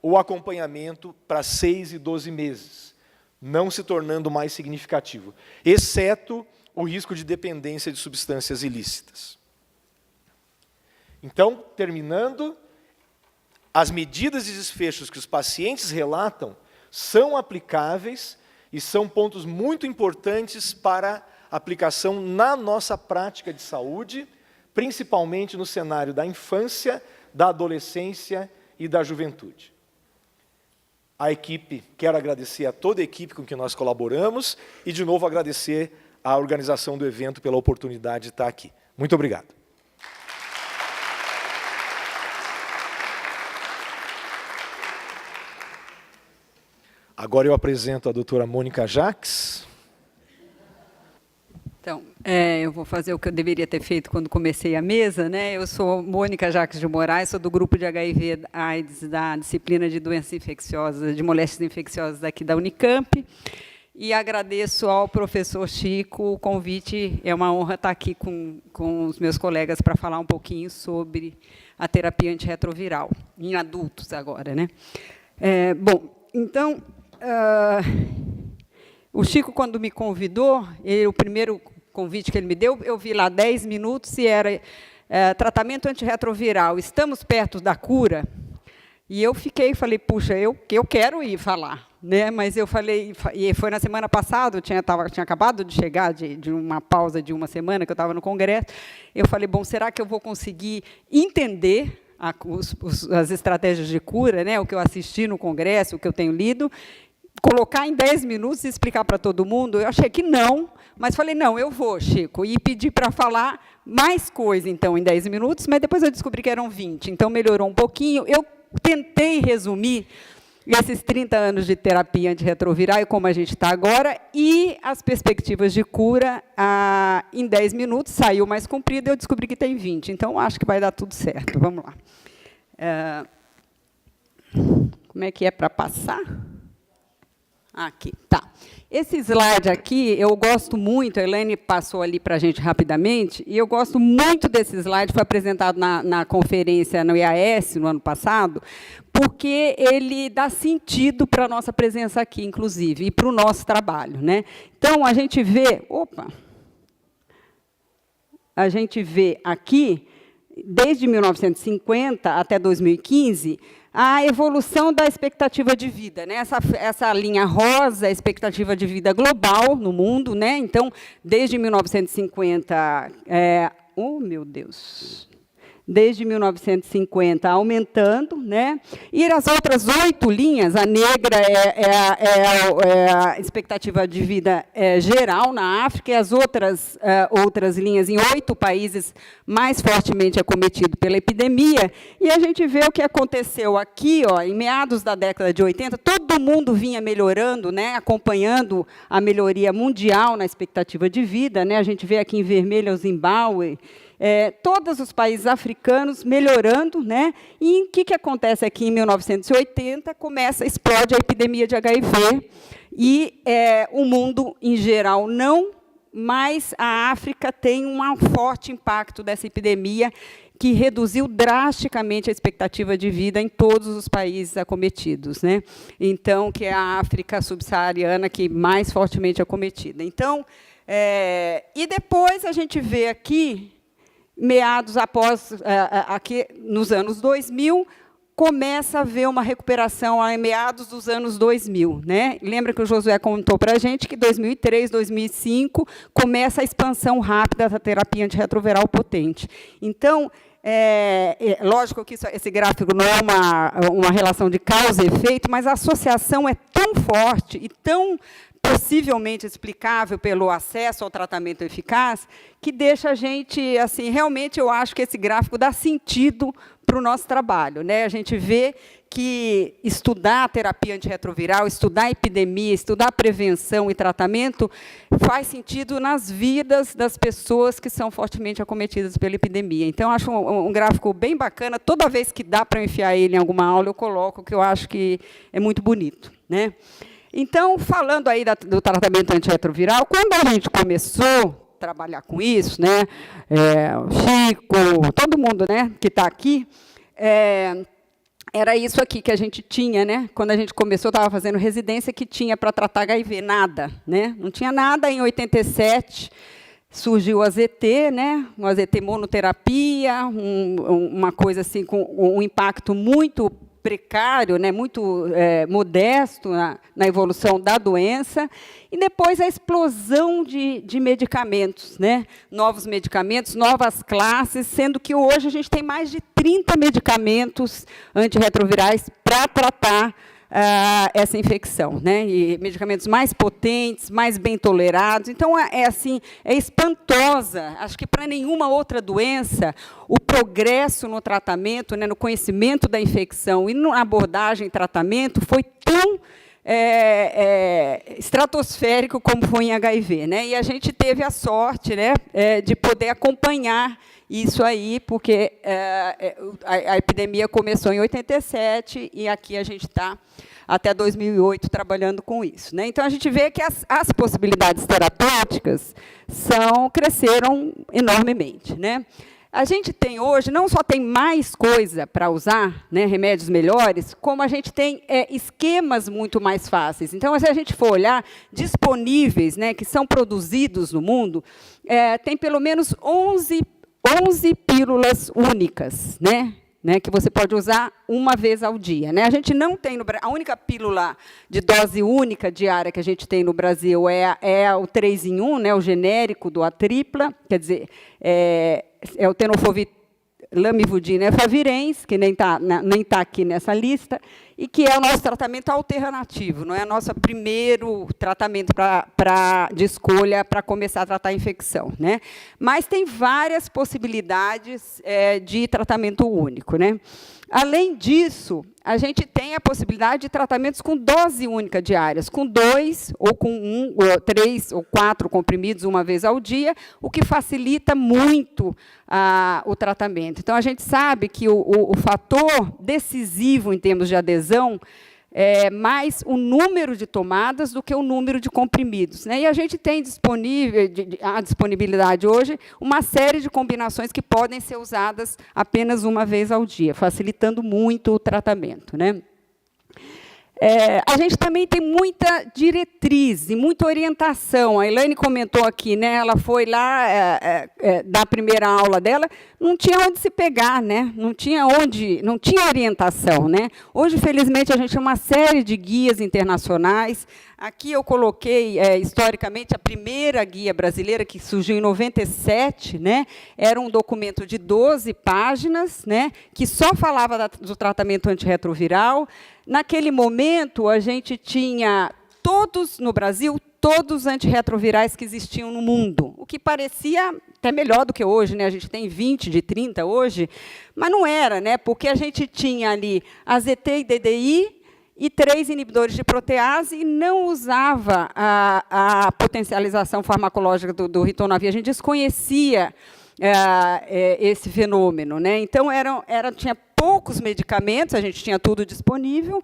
o acompanhamento para 6 e 12 meses, não se tornando mais significativo, exceto o risco de dependência de substâncias ilícitas. Então, terminando, as medidas de desfechos que os pacientes relatam são aplicáveis e são pontos muito importantes para aplicação na nossa prática de saúde, principalmente no cenário da infância, da adolescência e da juventude. A equipe, quero agradecer a toda a equipe com que nós colaboramos e, de novo, agradecer à organização do evento pela oportunidade de estar aqui. Muito obrigado. Agora eu apresento a doutora Mônica Jacques. Então, eu vou fazer o que eu deveria ter feito quando comecei a mesa, né? Eu sou Mônica Jacques de Moraes, sou do grupo de HIV/AIDS da disciplina de doenças infecciosas, de moléstias infecciosas daqui da Unicamp, e agradeço ao professor Chico o convite. É uma honra estar aqui com os meus colegas para falar um pouquinho sobre a terapia antirretroviral, em adultos agora, né? Bom, então, o Chico, quando me convidou, o primeiro convite que ele me deu, eu vi lá 10 minutos e era tratamento antirretroviral, estamos perto da cura? E eu falei, puxa, eu quero ir falar, né? Mas eu falei, e foi na semana passada, eu tinha acabado de chegar de uma pausa de 1 semana, que eu estava no congresso, eu falei, bom, será que eu vou conseguir entender as estratégias de cura, né? O que eu assisti no congresso, o que eu tenho lido, colocar em 10 minutos e explicar para todo mundo? Eu achei que não, mas falei, não, eu vou, Chico, e pedi para falar mais coisa, então, em 10 minutos, mas depois eu descobri que eram 20, então melhorou um pouquinho. Eu tentei resumir esses 30 anos de terapia antirretroviral, e como a gente está agora, e as perspectivas de cura em 10 minutos, saiu mais comprido, eu descobri que tem 20, então acho que vai dar tudo certo. Vamos lá. Como é que é para passar? Aqui, tá. Esse slide aqui, eu gosto muito, a Elaine passou ali para a gente rapidamente, e eu gosto muito desse slide, foi apresentado na conferência no IAS, no ano passado, porque ele dá sentido para a nossa presença aqui, inclusive, e para o nosso trabalho, né? Então, a gente vê... A gente vê aqui, desde 1950 até 2015, a evolução da expectativa de vida, né? Essa linha rosa, a expectativa de vida global no mundo, né? Então, desde 1950, meu Deus, desde 1950 aumentando, né? E as outras 8 linhas, a negra é a expectativa de vida geral na África, e as outras linhas em 8 países mais fortemente acometidos pela epidemia. E a gente vê o que aconteceu aqui, ó, em meados da década de 80, todo mundo vinha melhorando, né? Acompanhando a melhoria mundial na expectativa de vida, né? A gente vê aqui em vermelho o Zimbábue, todos os países africanos melhorando, né? E o que acontece aqui em 1980? Explode a epidemia de HIV, e o mundo, em geral, não, mas a África tem um forte impacto dessa epidemia, que reduziu drasticamente a expectativa de vida em todos os países acometidos, né? Então, que é a África subsaariana que mais fortemente acometida. Então, e depois a gente vê aqui, meados após, aqui nos anos 2000, começa a haver uma recuperação em meados dos anos 2000. Né? Lembra que o Josué contou para a gente que em 2003, 2005, começa a expansão rápida da terapia antirretroviral potente. Então, lógico que esse gráfico não é uma relação de causa e efeito, mas a associação é tão forte e tão possivelmente explicável pelo acesso ao tratamento eficaz, que deixa a gente, assim, realmente eu acho que esse gráfico dá sentido para o nosso trabalho, né? A gente vê que estudar a terapia antirretroviral, estudar a epidemia, estudar a prevenção e tratamento faz sentido nas vidas das pessoas que são fortemente acometidas pela epidemia. Então, acho um gráfico bem bacana. Toda vez que dá para enfiar ele em alguma aula, eu coloco, que eu acho que é muito bonito, né? Então, falando aí do tratamento antirretroviral, quando a gente começou a trabalhar com isso, né, o Chico, todo mundo, né, que está aqui, era isso aqui que a gente tinha, né? Quando a gente começou, estava fazendo residência, que tinha para tratar HIV, nada, né? Não tinha nada. Em 87 surgiu o AZT, né? O AZT monoterapia, uma coisa assim com um impacto muito precário, né, muito modesto na evolução da doença, e depois a explosão de medicamentos, né, novos medicamentos, novas classes, sendo que hoje a gente tem mais de 30 medicamentos antirretrovirais para tratar essa infecção, né? E medicamentos mais potentes, mais bem tolerados. Então, assim, é espantosa. Acho que para nenhuma outra doença o progresso no tratamento, né, no conhecimento da infecção e na abordagem e tratamento foi tão estratosférico como foi em HIV, né? E a gente teve a sorte, né, de poder acompanhar isso aí, porque a epidemia começou em 87 e aqui a gente está até 2008 trabalhando com isso, né? Então, a gente vê que as possibilidades terapêuticas cresceram enormemente, né? A gente tem hoje, não só tem mais coisa para usar, né, remédios melhores, como a gente tem esquemas muito mais fáceis. Então, se a gente for olhar, disponíveis, né, que são produzidos no mundo, tem pelo menos 11 pílulas únicas, né, que você pode usar uma vez ao dia, né? A gente não tem a única pílula de dose única diária que a gente tem no Brasil é o 3 em 1, né, o genérico do Atripla, quer dizer, é o tenofovir, lamivudina, efavirenz, que nem tá aqui nessa lista, e que é o nosso tratamento alternativo, não é o nosso primeiro tratamento de escolha para começar a tratar a infecção, né? Mas tem várias possibilidades de tratamento único, né? Além disso, a gente tem a possibilidade de tratamentos com dose única diárias, com 2 ou com 1, ou 3 ou 4 comprimidos uma vez ao dia, o que facilita muito o tratamento. Então, a gente sabe que o fator decisivo em termos de adesão precisão, mais o número de tomadas do que o número de comprimidos, né? E a gente tem a disponibilidade hoje uma série de combinações que podem ser usadas apenas uma vez ao dia, facilitando muito o tratamento, né? A gente também tem muita diretriz e muita orientação. A Elaine comentou aqui, né? Ela foi lá da primeira aula dela, não tinha onde se pegar, né? Não tinha orientação, né? Hoje, felizmente, a gente tem uma série de guias internacionais. Aqui eu coloquei, historicamente, a primeira guia brasileira, que surgiu em 97, né? Era um documento de 12 páginas, né? Que só falava do tratamento antirretroviral. Naquele momento, a gente tinha no Brasil, todos os antirretrovirais que existiam no mundo, o que parecia até melhor do que hoje, né? A gente tem 20 de 30 hoje, mas não era, né? Porque a gente tinha ali AZT e DDI, e 3 inibidores de protease, e não usava a potencialização farmacológica do ritonavir. A gente desconhecia esse fenômeno, né? Então, tinha poucos medicamentos, a gente tinha tudo disponível,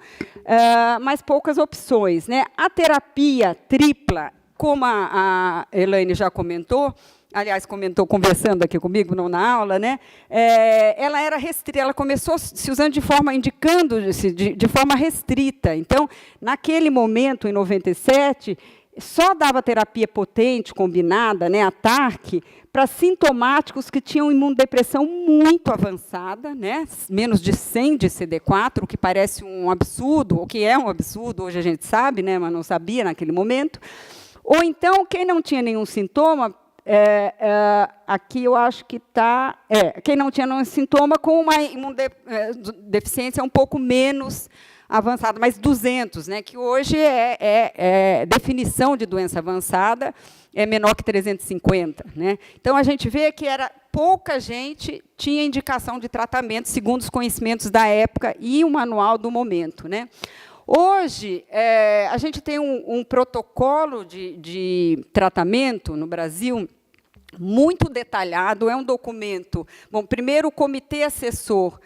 mas poucas opções, né? A terapia tripla, como a Elaine já comentou, aliás, comentou conversando aqui comigo, não na aula, né? Ela era restrita, ela começou se usando indicando-se de forma restrita. Então, naquele momento, em 97, só dava terapia potente, combinada, né, a TARC, para sintomáticos que tinham imunodepressão muito avançada, né, menos de 100 de CD4, o que parece um absurdo, o que é um absurdo, hoje a gente sabe, né, mas não sabia naquele momento. Ou então, quem não tinha nenhum sintoma, aqui eu acho que está... quem não tinha nenhum sintoma com uma imunodeficiência um pouco menos avançada, mas 200, né, que hoje definição de doença avançada, é menor que 350. Né? Então, a gente vê que pouca gente tinha indicação de tratamento, segundo os conhecimentos da época e o manual do momento. Né? Hoje, a gente tem um protocolo de tratamento no Brasil muito detalhado, é um documento... Bom, primeiro, o comitê assessor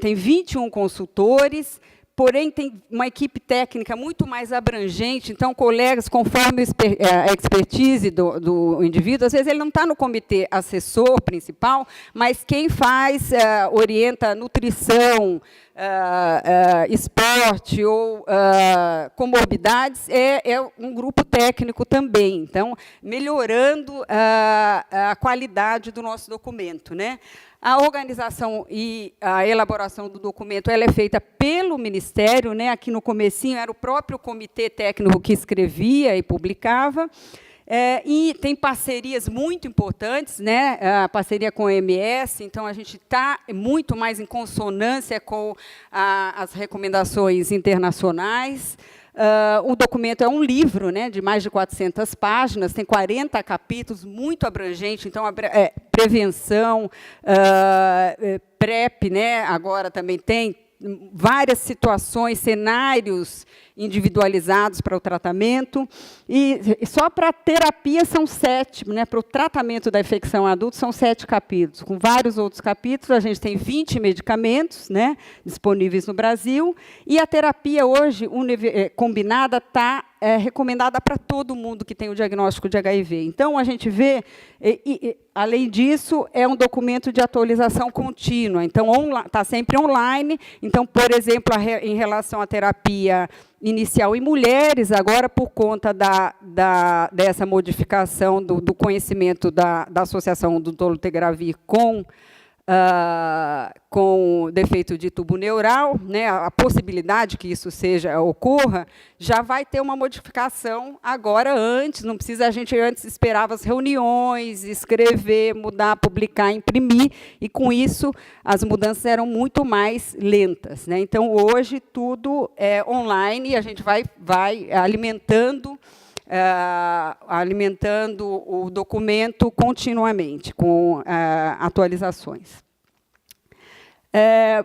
tem 21 consultores, porém, tem uma equipe técnica muito mais abrangente, então, colegas, conforme a expertise do indivíduo, às vezes ele não está no comitê assessor principal, mas quem orienta nutrição, esporte ou comorbidades, é um grupo técnico também, então, melhorando a qualidade do nosso documento, né? A organização e a elaboração do documento ela é feita pelo Ministério, né? Aqui no comecinho era o próprio comitê técnico que escrevia e publicava, e tem parcerias muito importantes, né? A parceria com a OMS, então a gente está muito mais em consonância com as recomendações internacionais. O documento é um livro, né, de mais de 400 páginas, tem 40 capítulos, muito abrangente, então, prevenção, PrEP, né, agora também tem várias situações, cenários individualizados para o tratamento, e só para a terapia são 7, né, para o tratamento da infecção adulta são 7 capítulos, com vários outros capítulos, a gente tem 20 medicamentos, né, disponíveis no Brasil, e a terapia hoje combinada está recomendada para todo mundo que tem o diagnóstico de HIV. Então, a gente vê, além disso, é um documento de atualização contínua, então, está sempre online. Então, por exemplo, em relação à terapia inicial em mulheres, agora, por conta dessa modificação do conhecimento da associação do dolutegravir com defeito de tubo neural, né, a possibilidade que isso ocorra, já vai ter uma modificação agora antes, não precisa, a gente antes esperava as reuniões, escrever, mudar, publicar, imprimir, e com isso as mudanças eram muito mais lentas. Né? Então, hoje, tudo é online, e a gente vai alimentando o documento continuamente, com atualizações.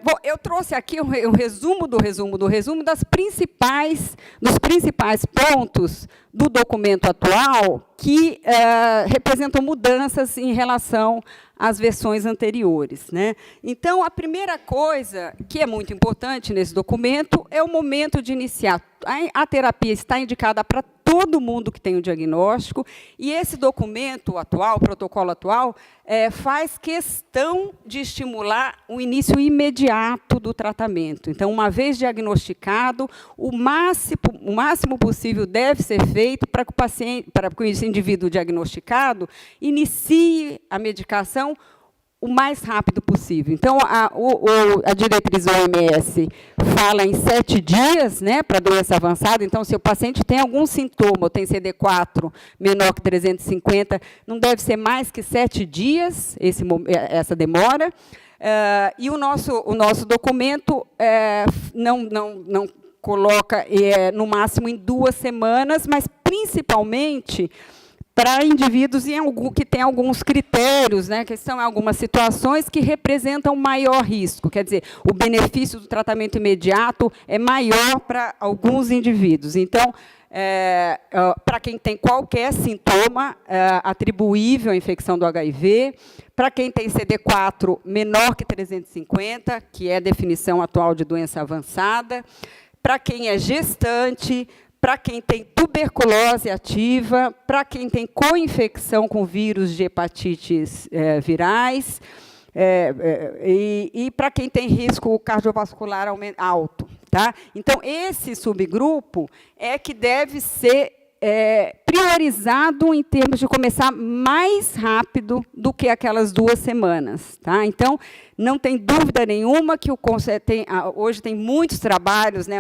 Bom, eu trouxe aqui um resumo dos principais pontos do documento atual, que representam mudanças em relação às versões anteriores, né? Então, a primeira coisa que é muito importante nesse documento é o momento de iniciar. A terapia está indicada para todo mundo que tem o diagnóstico, e esse documento atual, o protocolo atual, faz questão de estimular o início imediato do tratamento. Então, uma vez diagnosticado, o máximo possível deve ser feito para que o paciente, para que esse indivíduo diagnosticado inicie a medicação o mais rápido possível. Então, a diretriz OMS fala em 7 dias, né, para doença avançada. Então, se o paciente tem algum sintoma, ou tem CD4 menor que 350, não deve ser mais que 7 dias essa demora. E o nosso documento não coloca no máximo em 2 semanas, mas principalmente para indivíduos que têm alguns critérios, né, que são algumas situações que representam maior risco. Quer dizer, o benefício do tratamento imediato é maior para alguns indivíduos. Então, para quem tem qualquer sintoma atribuível à infecção do HIV, para quem tem CD4 menor que 350, que é a definição atual de doença avançada, para quem é gestante, para quem tem tuberculose ativa, para quem tem co-infecção com vírus de hepatites virais, e para quem tem risco cardiovascular alto. Tá? Então, esse subgrupo é que deve ser priorizado em termos de começar mais rápido do que aquelas 2 semanas. Tá? Então, não tem dúvida nenhuma que hoje tem muitos trabalhos, né,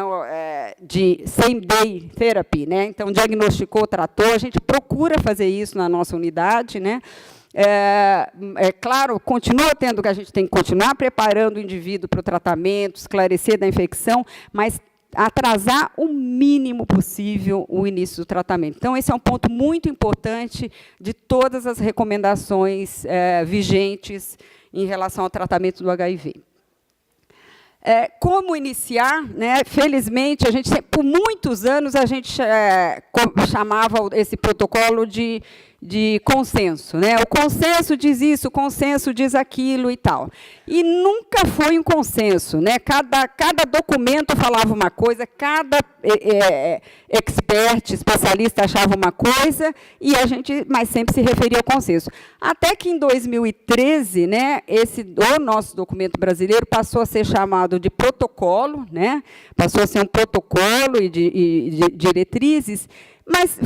de same-day therapy. Né? Então, diagnosticou, tratou, a gente procura fazer isso na nossa unidade. Né? Claro, continua tendo que a gente tem que continuar preparando o indivíduo para o tratamento, esclarecer da infecção, mas atrasar o mínimo possível o início do tratamento. Então, esse é um ponto muito importante de todas as recomendações vigentes em relação ao tratamento do HIV. Como iniciar? Né? Felizmente, por muitos anos, a gente chamava esse protocolo de consenso. Né? O consenso diz isso, o consenso diz aquilo e tal. E nunca foi um consenso. Né? Cada documento falava uma coisa, cada expert, especialista, achava uma coisa, mas sempre se referia ao consenso. Até que, em 2013, né, o nosso documento brasileiro passou a ser chamado de protocolo, né? Passou a ser um protocolo e de diretrizes, mas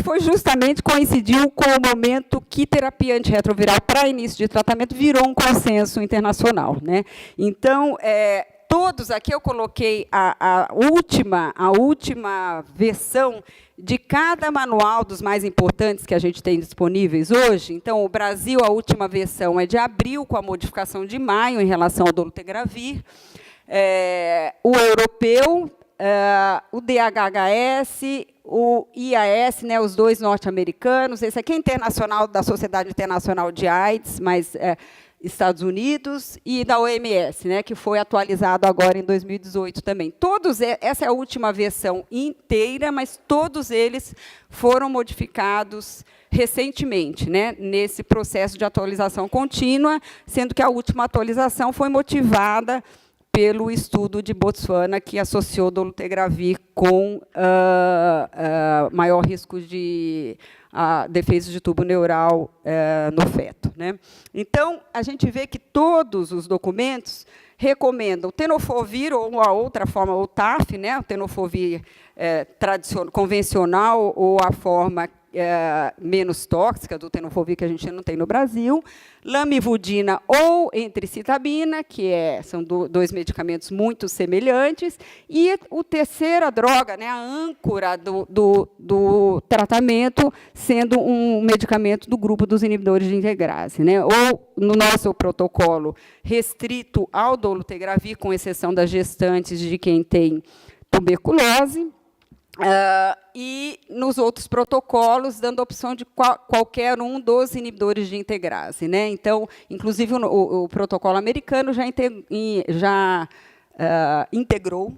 coincidiu com o momento que terapia antirretroviral para início de tratamento virou um consenso internacional. Né? Então, todos aqui eu coloquei a última versão de cada manual dos mais importantes que a gente tem disponíveis hoje. Então, o Brasil, a última versão é de abril, com a modificação de maio em relação ao dolutegravir. O europeu, o DHHS, o IAS, né, os 2 norte-americanos, esse aqui é internacional, da Sociedade Internacional de AIDS, mas Estados Unidos, e da OMS, né, que foi atualizado agora em 2018 também. Essa é a última versão inteira, mas todos eles foram modificados recentemente, né, nesse processo de atualização contínua, sendo que a última atualização foi motivada pelo estudo de Botswana, que associou dolutegravir com maior risco de defeitos de tubo neural no feto. Né? Então, a gente vê que todos os documentos recomendam o tenofovir, ou a outra forma, o TAF, né? O tenofovir convencional, ou a forma menos tóxica do tenofovir, que a gente não tem no Brasil, lamivudina ou entricitabina, que são 2 medicamentos muito semelhantes, e a terceira droga, né, a âncora do tratamento, sendo um medicamento do grupo dos inibidores de integrase. Né, ou, no nosso protocolo, restrito ao dolutegravir, com exceção das gestantes de quem tem tuberculose, e nos outros protocolos, dando a opção de qualquer um dos inibidores de integrase. Né? Então, inclusive, o protocolo americano já integrou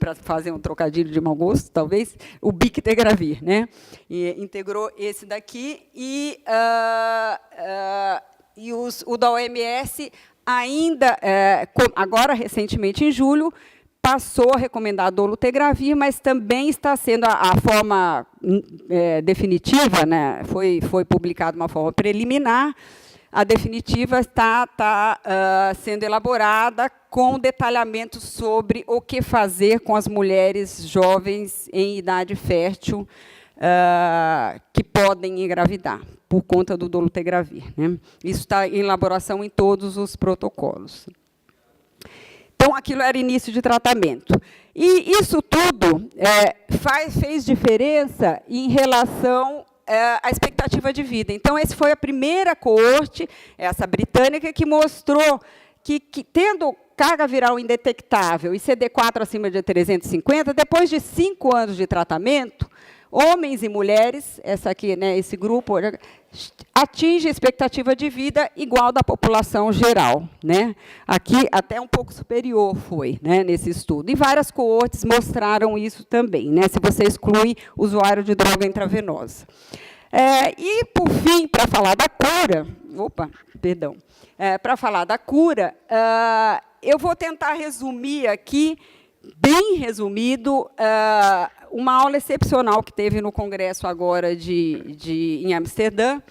para fazer um trocadilho de mau gosto, talvez, o Bictegravir, né? E integrou esse daqui o da OMS ainda, agora recentemente em julho, passou a recomendar a dolutegravir, mas também está sendo a forma definitiva, né? Foi publicada uma forma preliminar. A definitiva está sendo elaborada com detalhamento sobre o que fazer com as mulheres jovens em idade fértil que podem engravidar, por conta do dolutegravir, né? Isso está em elaboração em todos os protocolos. Então, aquilo era início de tratamento. E isso tudo fez diferença em relação à expectativa de vida. Então, essa foi a primeira coorte, essa britânica, que mostrou que tendo carga viral indetectável e CD4 acima de 350, depois de 5 anos de tratamento, homens e mulheres, essa aqui, né, esse grupo, atinge a expectativa de vida igual da população geral, né? Aqui até um pouco superior foi, né, nesse estudo. E várias coortes mostraram isso também, né, se você exclui usuário de droga intravenosa. E, por fim, para falar da cura, para falar da cura, eu vou tentar resumir aqui, bem resumido, uma aula excepcional que teve no congresso agora em Amsterdã,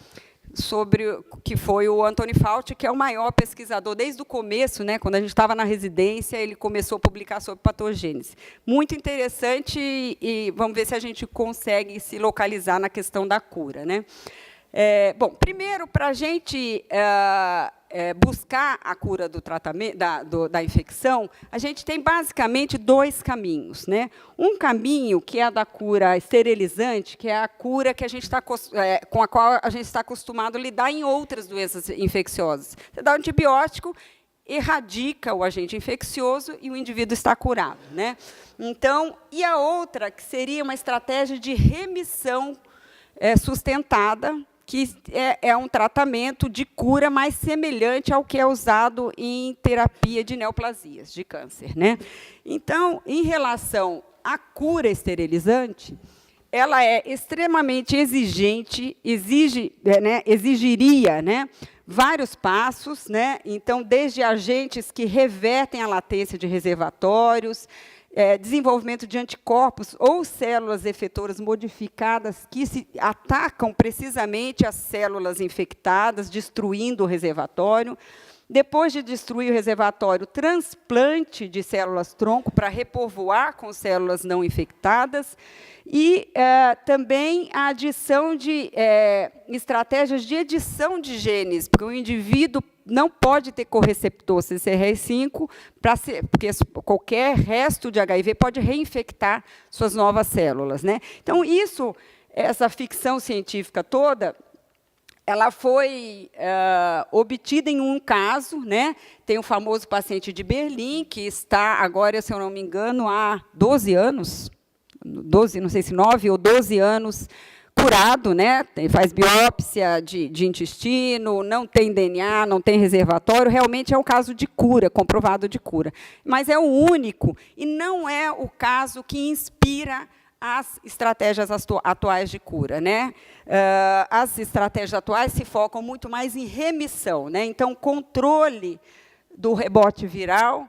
sobre que foi o Anthony Fauci, que é o maior pesquisador desde o começo, né, quando a gente estava na residência, ele começou a publicar sobre patogênese. Muito interessante, e vamos ver se a gente consegue se localizar na questão da cura, né? Bom, primeiro, para a gente buscar a cura do tratamento da infecção, a gente tem basicamente 2 caminhos, né? Um caminho que é a da cura esterilizante, que é a cura que a gente com a qual a gente está acostumado a lidar em outras doenças infecciosas. Você dá um antibiótico, erradica o agente infeccioso e o indivíduo está curado, né? Então, e a outra, que seria uma estratégia de remissão sustentada, que é um tratamento de cura mais semelhante ao que é usado em terapia de neoplasias, de câncer, né? Então, em relação à cura esterilizante, ela é extremamente exigente, exigiria, né, vários passos, né? Então, desde agentes que revertem a latência de reservatórios, desenvolvimento de anticorpos ou células efetoras modificadas que se atacam precisamente as células infectadas, destruindo o reservatório. Depois de destruir o reservatório, transplante de células-tronco para repovoar com células não infectadas e também a adição de estratégias de edição de genes, porque o indivíduo não pode ter correceptor CCR5, porque qualquer resto de HIV pode reinfectar suas novas células, né? Então, essa ficção científica toda, ela foi obtida em um caso, né? Tem o famoso paciente de Berlim, que está agora, se eu não me engano, há 12 anos, não sei se 9 ou 12 anos, curado, né? Faz biópsia de intestino, não tem DNA, não tem reservatório, realmente é um caso de cura, comprovado de cura. Mas é o único, e não é o caso que inspira as estratégias atuais de cura, né? As estratégias atuais se focam muito mais em remissão, né? Então, controle do rebote viral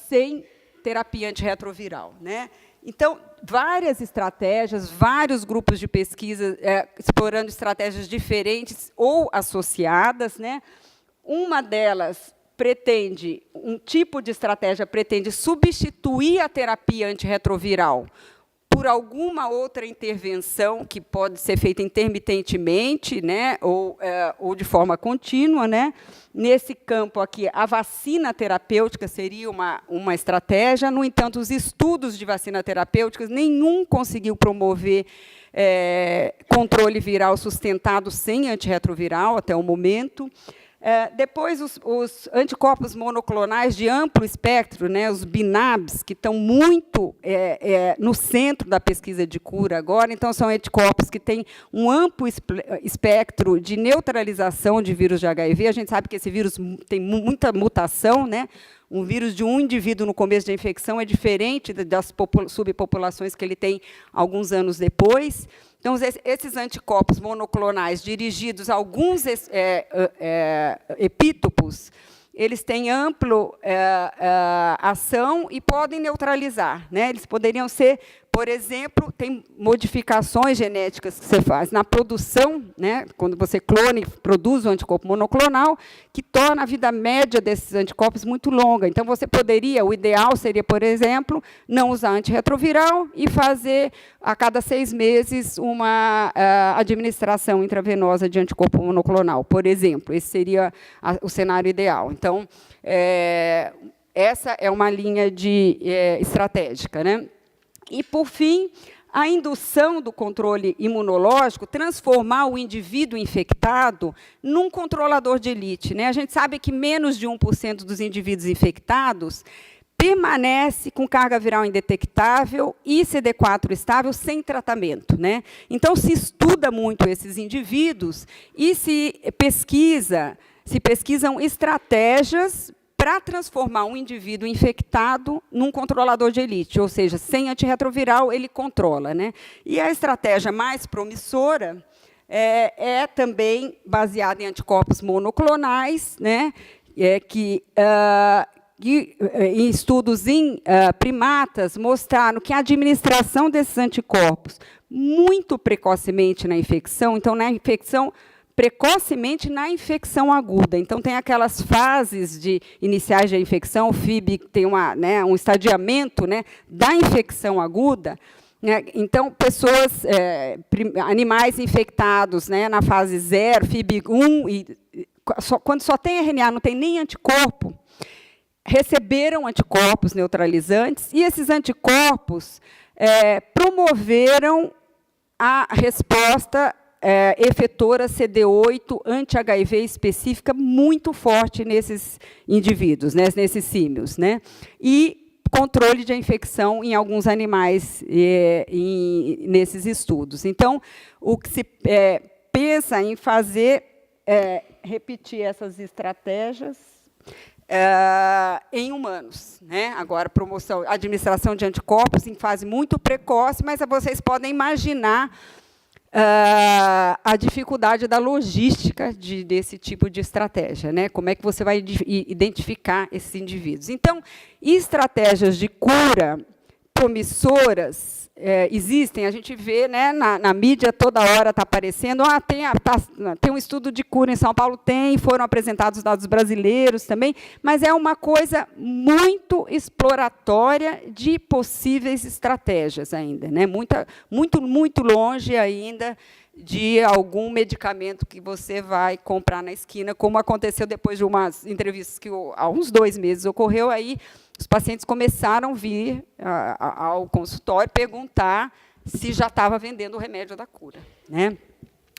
sem terapia antirretroviral, né? Então, várias estratégias, vários grupos de pesquisa explorando estratégias diferentes ou associadas, né? Uma delas um tipo de estratégia pretende substituir a terapia antirretroviral por alguma outra intervenção que pode ser feita intermitentemente, né, ou de forma contínua, né? Nesse campo aqui, a vacina terapêutica seria uma estratégia. No entanto, os estudos de vacina terapêuticas, nenhum conseguiu promover controle viral sustentado sem antirretroviral até o momento. Depois, os anticorpos monoclonais de amplo espectro, né, os BNAbs, que estão muito no centro da pesquisa de cura agora. Então, são anticorpos que têm um amplo espectro de neutralização de vírus de HIV. A gente sabe que esse vírus tem muita mutação, né? um vírus de um indivíduo no começo da infecção é diferente das subpopulações que ele tem alguns anos depois. Então, esses anticorpos monoclonais dirigidos a alguns epítopos, eles têm ampla ação e podem neutralizar, né? Eles poderiam ser, por exemplo, tem modificações genéticas que você faz na produção, né? Quando você clona e produz o anticorpo monoclonal, que torna a vida média desses anticorpos muito longa. Então, você poderia, o ideal seria, por exemplo, não usar antirretroviral e fazer, a cada 6 meses, uma administração intravenosa de anticorpo monoclonal, por exemplo. Esse seria o cenário ideal. Então, essa é uma linha estratégica, né? E, por fim, a indução do controle imunológico, transformar o indivíduo infectado num controlador de elite, né? A gente sabe que menos de 1% dos indivíduos infectados permanece com carga viral indetectável e CD4 estável sem tratamento, né? Então, se estuda muito esses indivíduos e se pesquisam estratégias para transformar um indivíduo infectado num controlador de elite, ou seja, sem antirretroviral ele controla, né? E a estratégia mais promissora é também baseada em anticorpos monoclonais, né? Em estudos em primatas mostraram que a administração desses anticorpos muito precocemente na infecção, então precocemente na infecção aguda. Então, tem aquelas fases iniciais da infecção, o FIB tem um estadiamento, né, da infecção aguda. Né? Então, animais infectados, né, na fase 0, FIB1, quando só tem RNA, não tem nem anticorpo, receberam anticorpos neutralizantes, e esses anticorpos promoveram a resposta efetora CD8 anti-HIV específica muito forte nesses indivíduos, né, nesses símios, né? E controle de infecção em alguns animais nesses estudos. Então, o que se pensa em fazer é repetir essas estratégias em humanos, né? Agora, administração de anticorpos em fase muito precoce, mas vocês podem imaginar a dificuldade da logística desse tipo de estratégia, né? Como é que você vai identificar esses indivíduos? Então, estratégias de cura promissoras existem, a gente vê, né, na mídia toda hora está aparecendo, tem um estudo de cura em São Paulo, foram apresentados os dados brasileiros também, mas é uma coisa muito exploratória de possíveis estratégias ainda, né? Muito longe ainda de algum medicamento que você vai comprar na esquina, como aconteceu depois de umas entrevistas que há uns 2 meses ocorreu aí. Os pacientes começaram a vir ao consultório perguntar se já estava vendendo o remédio da cura, né?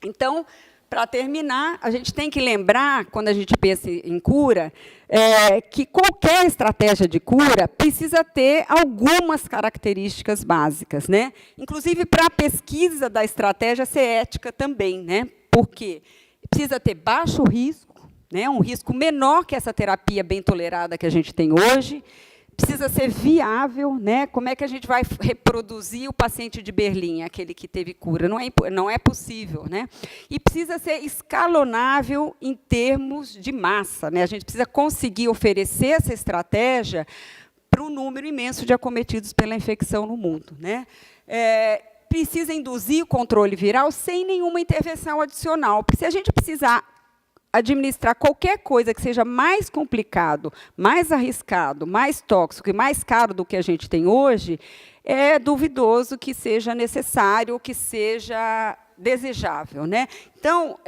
Então, para terminar, a gente tem que lembrar, quando a gente pensa em cura, que qualquer estratégia de cura precisa ter algumas características básicas, né? Inclusive, para a pesquisa da estratégia ser ética também, né? Porque precisa ter baixo risco, né? Um risco menor que essa terapia bem tolerada que a gente tem hoje. Precisa ser viável, né? Como é que a gente vai reproduzir o paciente de Berlim, aquele que teve cura? Não é possível, né? E precisa ser escalonável em termos de massa, né? A gente precisa conseguir oferecer essa estratégia para um número imenso de acometidos pela infecção no mundo, né? Precisa induzir o controle viral sem nenhuma intervenção adicional, porque se a gente precisar administrar qualquer coisa que seja mais complicado, mais arriscado, mais tóxico e mais caro do que a gente tem hoje, é duvidoso que seja necessário, que seja desejável, né? Então,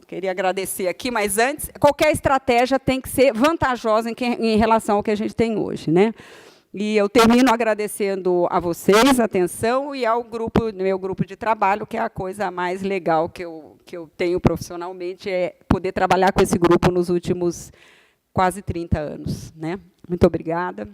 queria agradecer aqui, mas antes, qualquer estratégia tem que ser vantajosa em relação ao que a gente tem hoje, né? E eu termino agradecendo a vocês a atenção e ao meu grupo de trabalho, que é a coisa mais legal que eu tenho profissionalmente, é poder trabalhar com esse grupo nos últimos quase 30 anos, né? Muito obrigada.